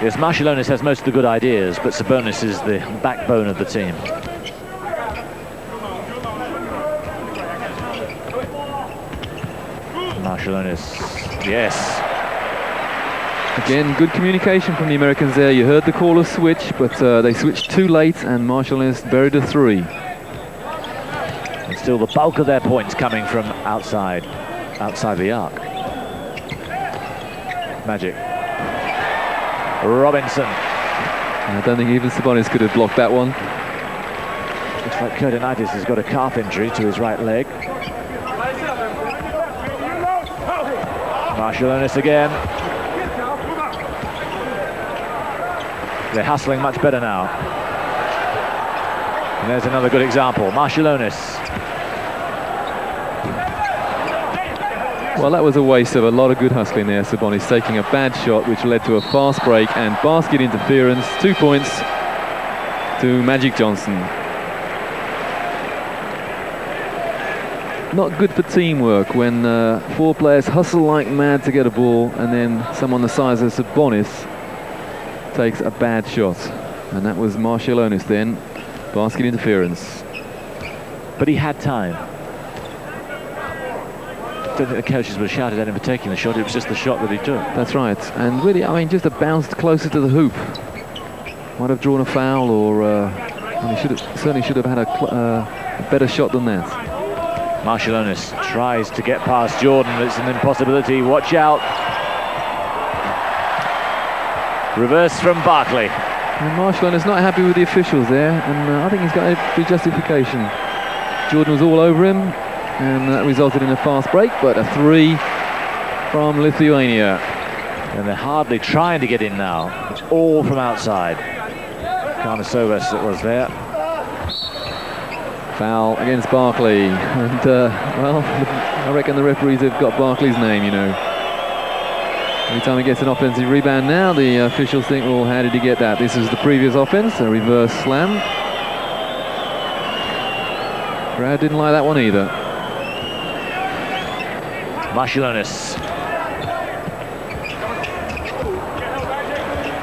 Yes, Marciulionis has most of the good ideas, but Sabonis is the backbone of the team. Marciulionis, yes. Again, good communication from the Americans there. You heard the caller switch, but they switched too late, and Marciulionis buried a 3. And still the bulk of their points coming from outside the arc. Magic. Robinson. I don't think even Sabonis could have blocked that one. Looks like Kurtinaitis has got a calf injury to his right leg. Marciulionis again. They're hustling much better now. And there's another good example, Marciulionis. Well, that was a waste of a lot of good hustling there. Sabonis taking a bad shot, which led to a fast break and basket interference. 2 points to Magic Johnson. Not good for teamwork when 4 players hustle like mad to get a ball, and then someone the size of Sabonis takes a bad shot. And that was Marciulionis then. Basket interference. But he had time. I don't think the coaches would have shouted at him for taking the shot. It was just the shot that he took. That's right. And really, I mean, just a bounce closer to the hoop. Might have drawn a foul, or he certainly should have had a better shot than that. Marciulionis tries to get past Jordan. It's an impossibility. Watch out. Reverse from Barkley. And Marciulionis not happy with the officials there, and I think he's got every justification. Jordan was all over him, and that resulted in a fast break, but a 3 from Lithuania. And they're hardly trying to get in now. It's all from outside. Karnasovas it was there. Foul against Barkley, and well, I reckon the referees have got Barkley's name, you know. Every time he gets an offensive rebound now, the officials think, well, how did he get that? This is the previous offense, a reverse slam. Crowd didn't like that one either. Marciulionis.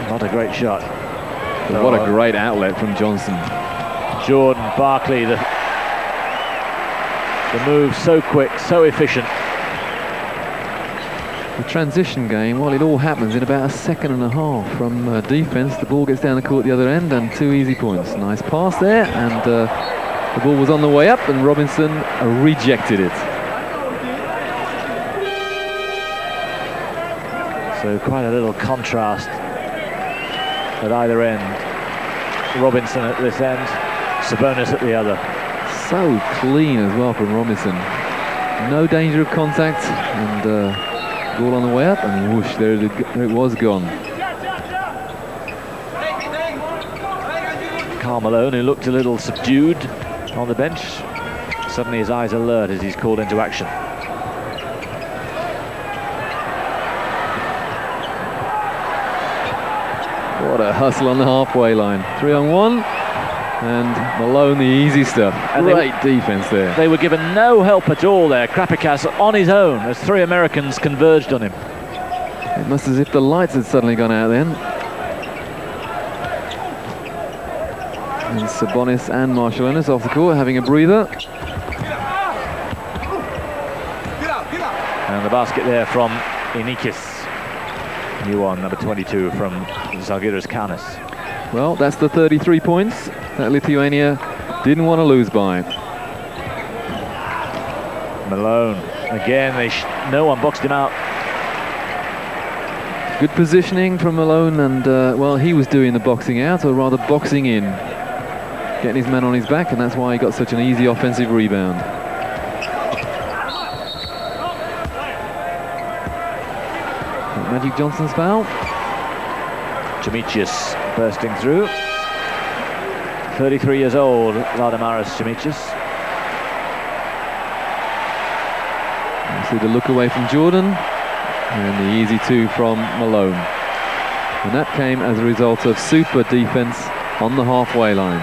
Not a great shot. But what a great outlet from Johnson. Jordan, Barkley, the move so quick, so efficient. The transition game, well, it all happens in about a second and a half from defense. The ball gets down the court at the other end, and 2 easy points. Nice pass there, and the ball was on the way up, and Robinson rejected it. So quite a little contrast at either end. Robinson at this end, Sabonis at the other. So clean as well from Robinson. No danger of contact, and ball on the way up, and whoosh, there it was gone. Karl Malone, who looked a little subdued on the bench, suddenly his eyes alert as he's called into action. What a hustle on the halfway line. 3-on-1, and Malone the easy stuff. And great defense there. They were given no help at all there. Krapikas on his own as 3 Americans converged on him. It must as if the lights had suddenly gone out then. And Sabonis and Marciulionis off the court having a breather. And the basket there from Inikis. New one, number 22 from Zalgiris Kaunas. Well, that's the 33 points that Lithuania didn't want to lose by. Malone again. No one boxed him out. Good positioning from Malone, and well, he was doing the boxing out, or rather boxing in, getting his man on his back, and that's why he got such an easy offensive rebound. Magic Johnson's foul. Chimichis bursting through. 33 years old, Valdemaras Chimichis. You see the look away from Jordan, and the easy 2 from Malone. And that came as a result of super defense on the halfway line.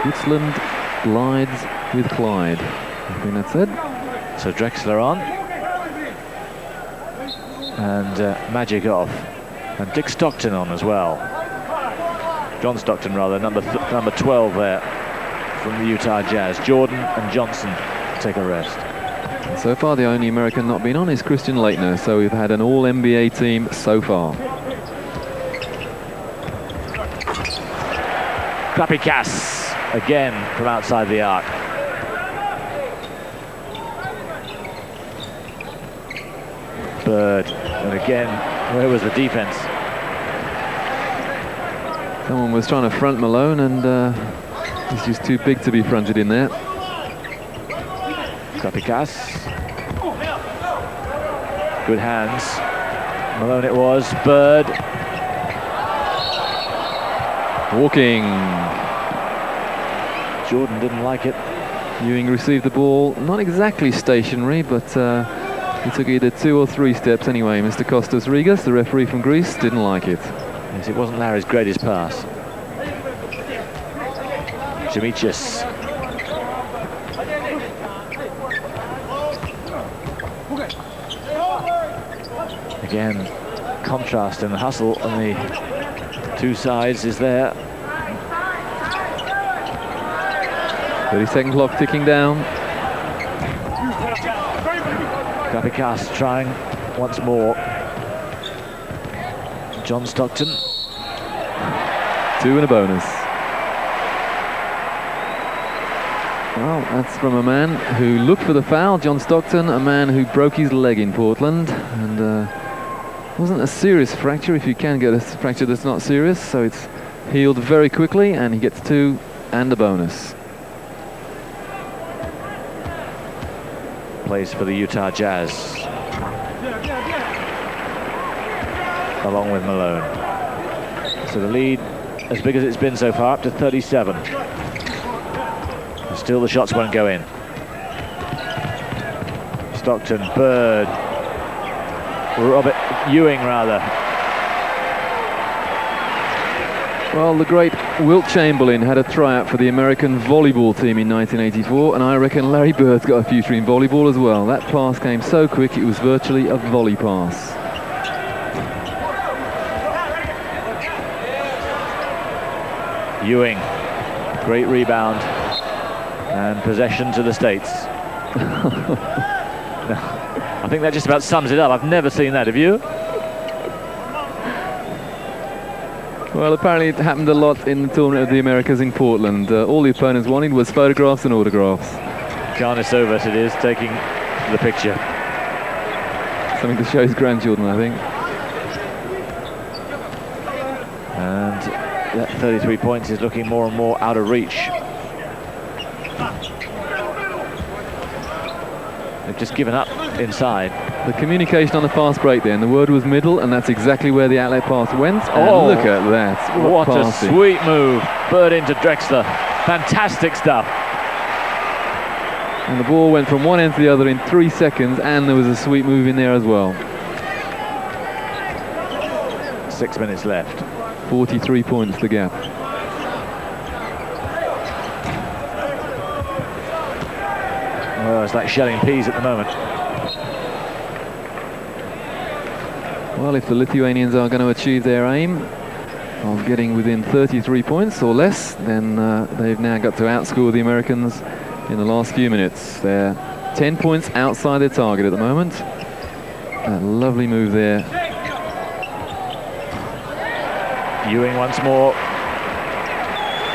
Switzerland glides with Clyde. I think that's it. So Drexler on. And Magic off. And Dick Stockton on as well. John Stockton, rather, number 12 there from the Utah Jazz. Jordan and Johnson take a rest. And so far, the only American not been on is Christian Laettner, so we've had an all-NBA team so far. Krapikas again from outside the arc. Bird, and again, where was the defense? Someone was trying to front Malone, and he's just too big to be fronted in there. Krapikas. Good hands. Malone it was. Bird. Walking. Jordan didn't like it. Ewing received the ball, not exactly stationary, but he took either 2 or 3 steps anyway. Mr. Kostas Rigas, the referee from Greece, didn't like it. Yes, it wasn't Larry's greatest pass. Jamichis. Again, contrast in the hustle on the two sides is there. 30-second clock ticking down. Kapikas trying once more. John Stockton. 2 and a bonus. Well, that's from a man who looked for the foul, John Stockton, a man who broke his leg in Portland, and wasn't a serious fracture, if you can get a fracture that's not serious, so it's healed very quickly, and he gets 2 and a bonus. Plays for the Utah Jazz, along with Malone. So the lead, as big as it's been so far, up to 37. Still the shots won't go in. Stockton, Bird, Ewing rather. Well, the great Wilt Chamberlain had a tryout for the American volleyball team in 1984, and I reckon Larry Bird's got a future in volleyball as well. That pass came so quick, it was virtually a volley pass. Ewing, great rebound, and possession to the States. I think that just about sums it up. I've never seen that, have you? Well, apparently it happened a lot in the Tournament of the Americas in Portland. All the opponents wanted was photographs and autographs. Garnisovas it is, taking the picture. Something to show his grandchildren, I think. And that 33 points is looking more and more out of reach. They've just given up inside. The communication on the fast break there, and the word was middle, and that's exactly where the outlet pass went. Oh, look at that. What a sweet move. Bird into Drexler. Fantastic stuff. And the ball went from one end to the other in 3 seconds, and there was a sweet move in there as well. 6 minutes left. 43 points the gap. Well, it's like shelling peas at the moment. Well, if the Lithuanians are going to achieve their aim of getting within 33 points or less, then they've now got to outscore the Americans in the last few minutes. They're 10 points outside their target at the moment. That lovely move there. Ewing once more.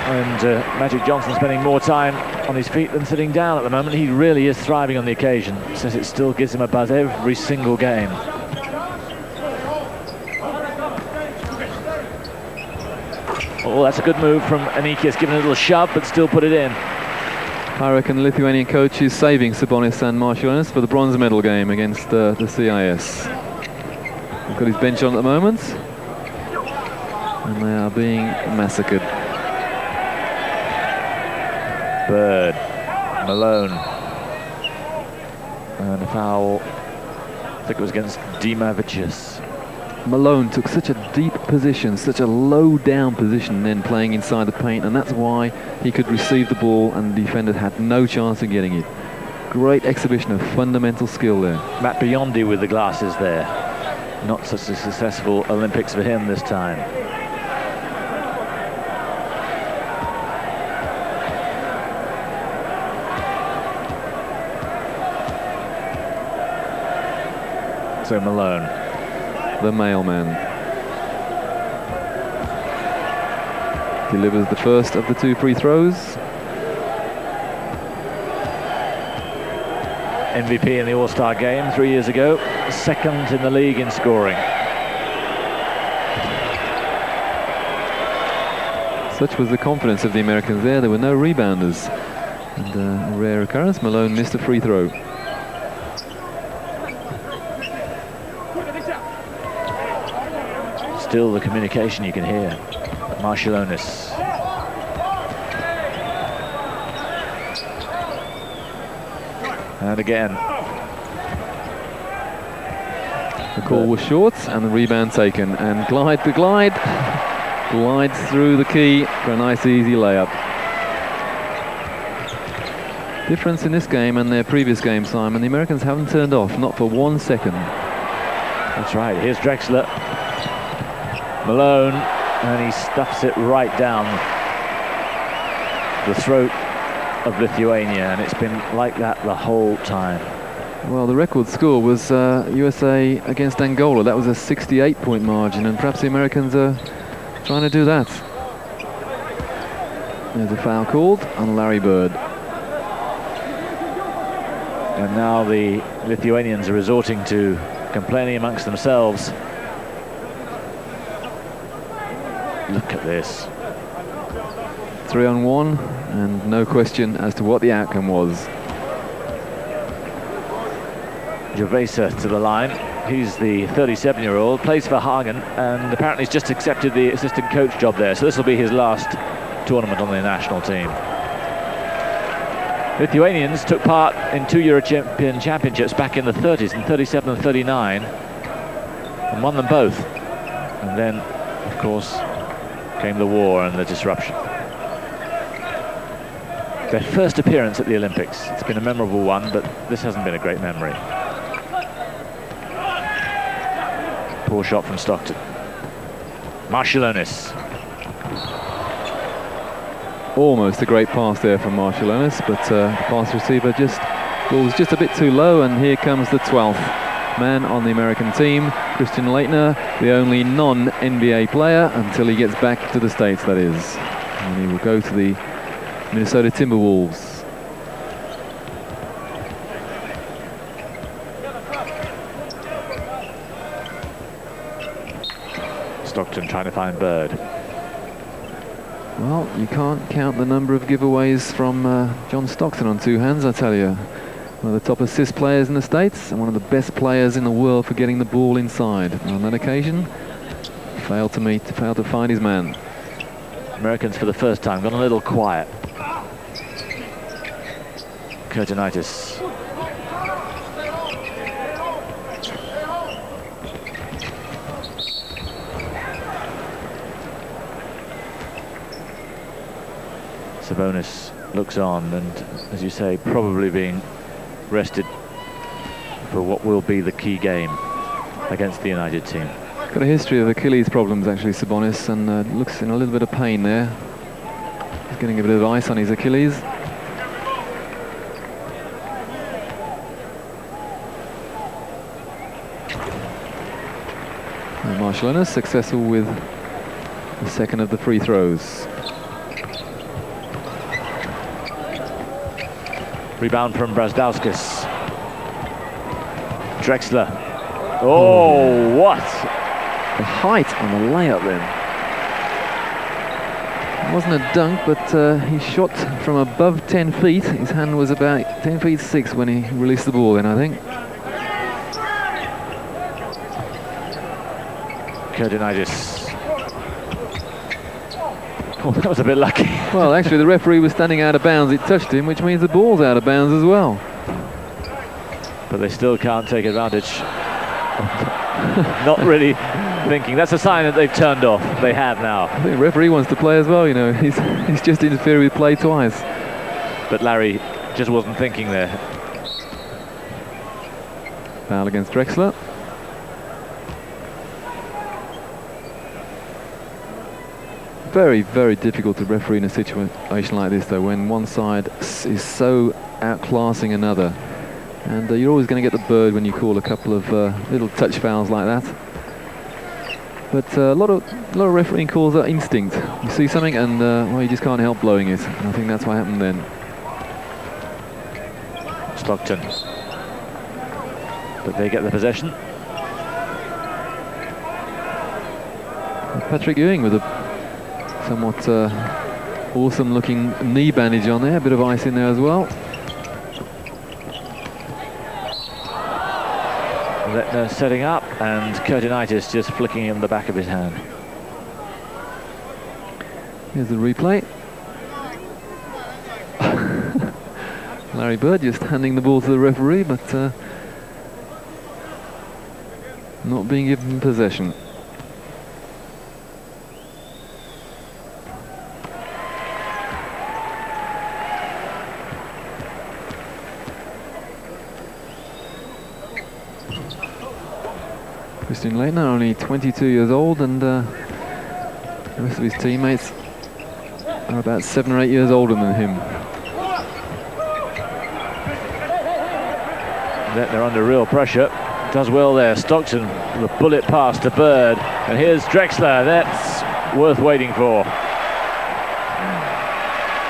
And Magic Johnson spending more time on his feet than sitting down at the moment. He really is thriving on the occasion. Says it still gives him a buzz every single game. Oh, that's a good move from Anikas, giving a little shove, but still put it in. I reckon the Lithuanian coach is saving Sabonis and Marciulionis for the bronze medal game against the CIS. He's got his bench on at the moment, and they are being massacred. Bird, Malone, and a foul. I think it was against Dimavicius. Malone took such a deep position, such a low down position, then playing inside the paint, and that's why he could receive the ball and the defender had no chance of getting it. Great exhibition of fundamental skill there. Matt Biondi with the glasses there. Not such a successful Olympics for him this time. So Malone, the mailman, delivers the first of the 2 free throws. MVP in the All-Star game 3 years ago, second in the league in scoring. Such was the confidence of the Americans there. There were no rebounders. And a rare occurrence, Malone missed a free throw. Still the communication you can hear. Marciulionis. And again. The call was short and the rebound taken. And glide to glide. Glides through the key for a nice easy layup. Difference in this game and their previous game, Simon. The Americans haven't turned off, not for 1 second. That's right. Here's Drexler. Malone, and he stuffs it right down the throat of Lithuania, and it's been like that the whole time. Well, the record score was USA against Angola. That was a 68-point margin, and perhaps the Americans are trying to do that. There's a foul called on Larry Bird. And now the Lithuanians are resorting to complaining amongst themselves. Look at this. 3-on-1, and no question as to what the outcome was. Gervaisa to the line. He's the 37-year-old, plays for Hagen, and apparently he's just accepted the assistant coach job there. So this will be his last tournament on the national team. Lithuanians took part in 2 European Championships back in the 30s, in 37 and 39, and won them both. And then, of course, came the war and the disruption. Their first appearance at the Olympics. It's been a memorable one, but this hasn't been a great memory. Poor shot from Stockton. Marciulionis. Almost a great pass there from Marciulionis, but pass receiver was just a bit too low, and here comes the 12th man on the American team, Christian Laettner, the only non-NBA player until he gets back to the States, that is. And he will go to the Minnesota Timberwolves. Stockton trying to find Bird. Well, you can't count the number of giveaways from John Stockton on two hands, I tell you. One of the top assist players in the States and one of the best players in the world for getting the ball inside. And on that occasion, failed to find his man. Americans for the first time gone a little quiet. Kurtinitis. Sabonis looks on, and as you say, probably being rested for what will be the key game against the United team. Got a history of Achilles problems, actually, Sabonis, and looks in a little bit of pain there. He's getting a bit of ice on his Achilles. And Marciulionis successful with the second of the free throws. Rebound from Brazdowskis. Drexler. Oh, what? The height on the layup then. It wasn't a dunk, but he shot from above 10 feet. His hand was about 10 feet 6 when he released the ball then, I think. Kurtinitis. Oh, that was a bit lucky. Well, actually, the referee was standing out of bounds. It touched him, which means the ball's out of bounds as well. But they still can't take advantage. Not really thinking. That's a sign that they've turned off. They have now. I think the referee wants to play as well, you know. He's just interfered with play twice. But Larry just wasn't thinking there. Foul against Drexler. Very, very difficult to referee in a situation like this, though, when one side is so outclassing another. And you're always going to get the bird when you call a couple of little touch fouls like that. But a lot of refereeing calls are instinct. You see something and well, you just can't help blowing it. And I think that's what happened then. Stockton. But they get the possession. Patrick Ewing with a somewhat awesome looking knee bandage on there. A bit of ice in there as well. Lettner setting up, and Kurtinitis just flicking him the back of his hand. Here's the replay. Larry Bird just handing the ball to the referee, but not being given possession. Christian Leitner, only 22 years old, and the rest of his teammates are about 7 or 8 years older than him. They're under real pressure. Does well there. Stockton, the bullet pass to Bird. And here's Drexler. That's worth waiting for.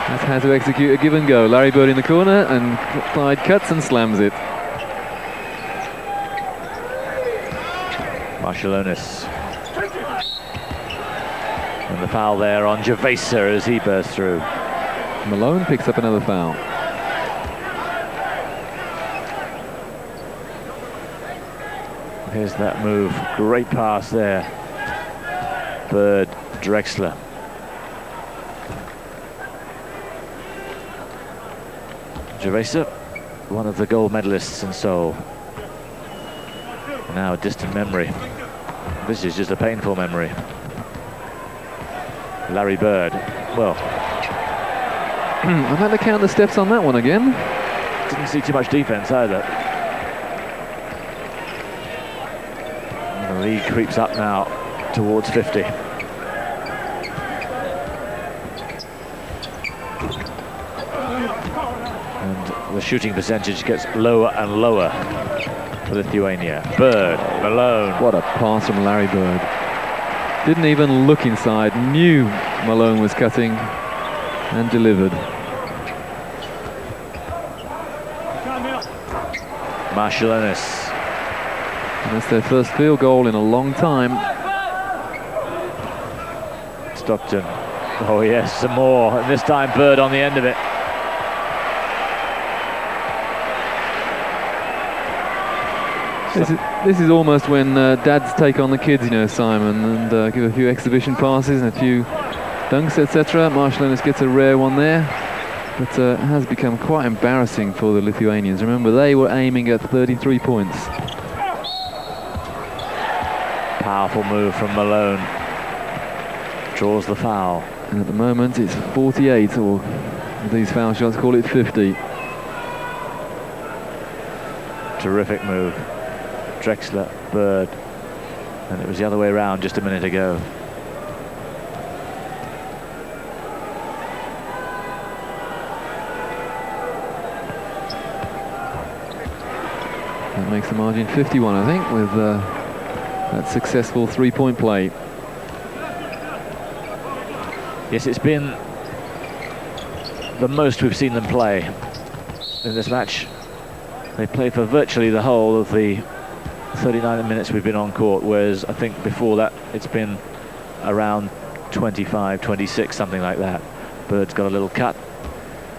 That's how to execute a give and go. Larry Bird in the corner, and Clyde cuts and slams it. Marcialonis. And the foul there on Gervaisa as he bursts through. Malone picks up another foul. Here's that move. Great pass there. Bird, Drexler. Gervaisa, one of the gold medalists in Seoul. Now a distant memory. This is just a painful memory. Larry Bird. Well, I'd like to count the steps on that one again. Didn't see too much defense either. And the lead creeps up now towards 50. And the shooting percentage gets lower and lower for Lithuania. Bird, Malone. What a pass from Larry Bird. Didn't even look inside, knew Malone was cutting and delivered. Marcialonis. And that's their first field goal in a long time. Stockton. Oh yes, some more. And this time Bird on the end of it. This is almost when dads take on the kids, you know, Simon, and give a few exhibition passes and a few dunks, etc. Marcialonis gets a rare one there, but it has become quite embarrassing for the Lithuanians. Remember, they were aiming at 33 points. Powerful move from Malone. Draws the foul. And at the moment, it's 48, or these foul shots call it 50. Terrific move. Drexler, Bird, and it was the other way around just a minute ago. That makes the margin 51, I think, with that successful three-point play. Yes, it's been the most we've seen them play in this match. They played for virtually the whole of the 39 minutes we've been on court, whereas I think before that it's been around 25, 26, something like that. Bird's got a little cut.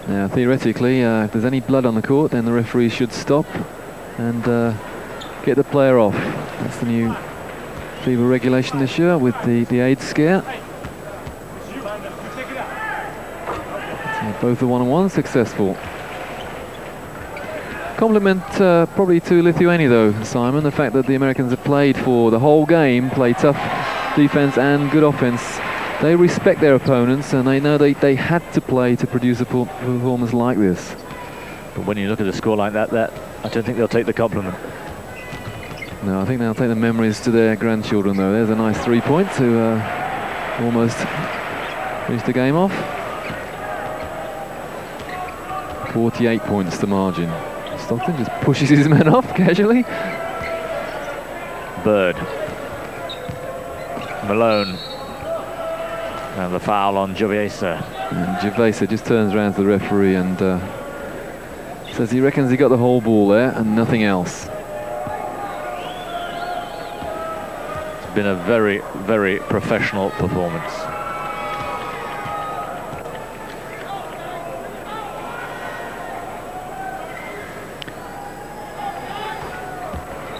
Now, theoretically, if there's any blood on the court, then the referee should stop and get the player off. That's the new FIBA regulation this year with the AIDS scare. So both the one-on-one successful. Compliment probably to Lithuania though, Simon, the fact that the Americans have played for the whole game, played tough defense and good offense. They respect their opponents and they know they had to play to produce a performance like this. But when you look at the score like that, I don't think they'll take the compliment. No, I think they'll take the memories to their grandchildren though. There's a nice 3-point to almost finish the game off. 48 points the margin. Stockton just pushes his men off casually. Bird. Malone. And the foul on Gervaisa. And Gervaisa just turns around to the referee and says he reckons he got the whole ball there and nothing else. It's been a very, very professional performance.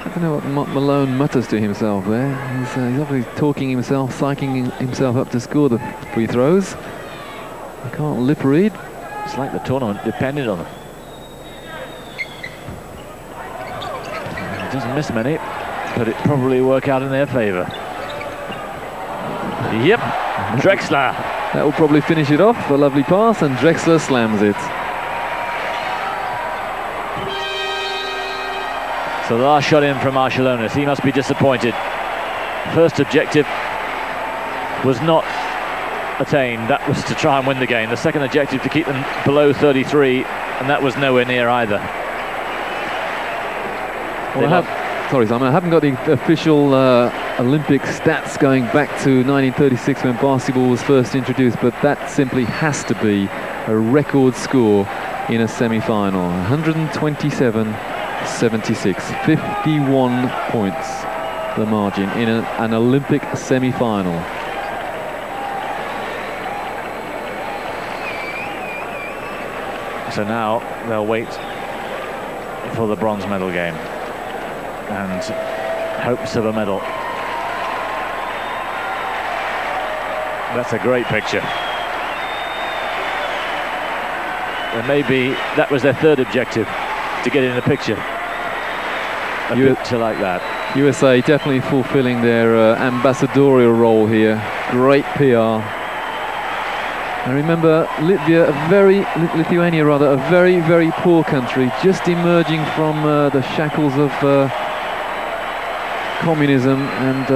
I don't know what Malone mutters to himself there. He's obviously talking himself, psyching himself up to score the free throws. I can't lip read. It's like the tournament depended on him. doesn't miss many, but it probably work out in their favour. Yep, Drexler. That will probably finish it off. A lovely pass, and Drexler slams it. So the last shot in from Barcelona. He must be disappointed. First objective was not attained. That was to try and win the game. The second objective to keep them below 33, and that was nowhere near either. Well, sorry, Simon, I haven't got the official Olympic stats going back to 1936 when basketball was first introduced, but that simply has to be a record score in a semi-final. 127-76, 51 points the margin in an Olympic semi-final. So now they'll wait for the bronze medal game and hopes of a medal. That's a great picture. And maybe that was their third objective, to get in the picture. A picture like that. USA definitely fulfilling their ambassadorial role here. Great PR. And remember, Lithuania, a very, very poor country, just emerging from the shackles of communism, and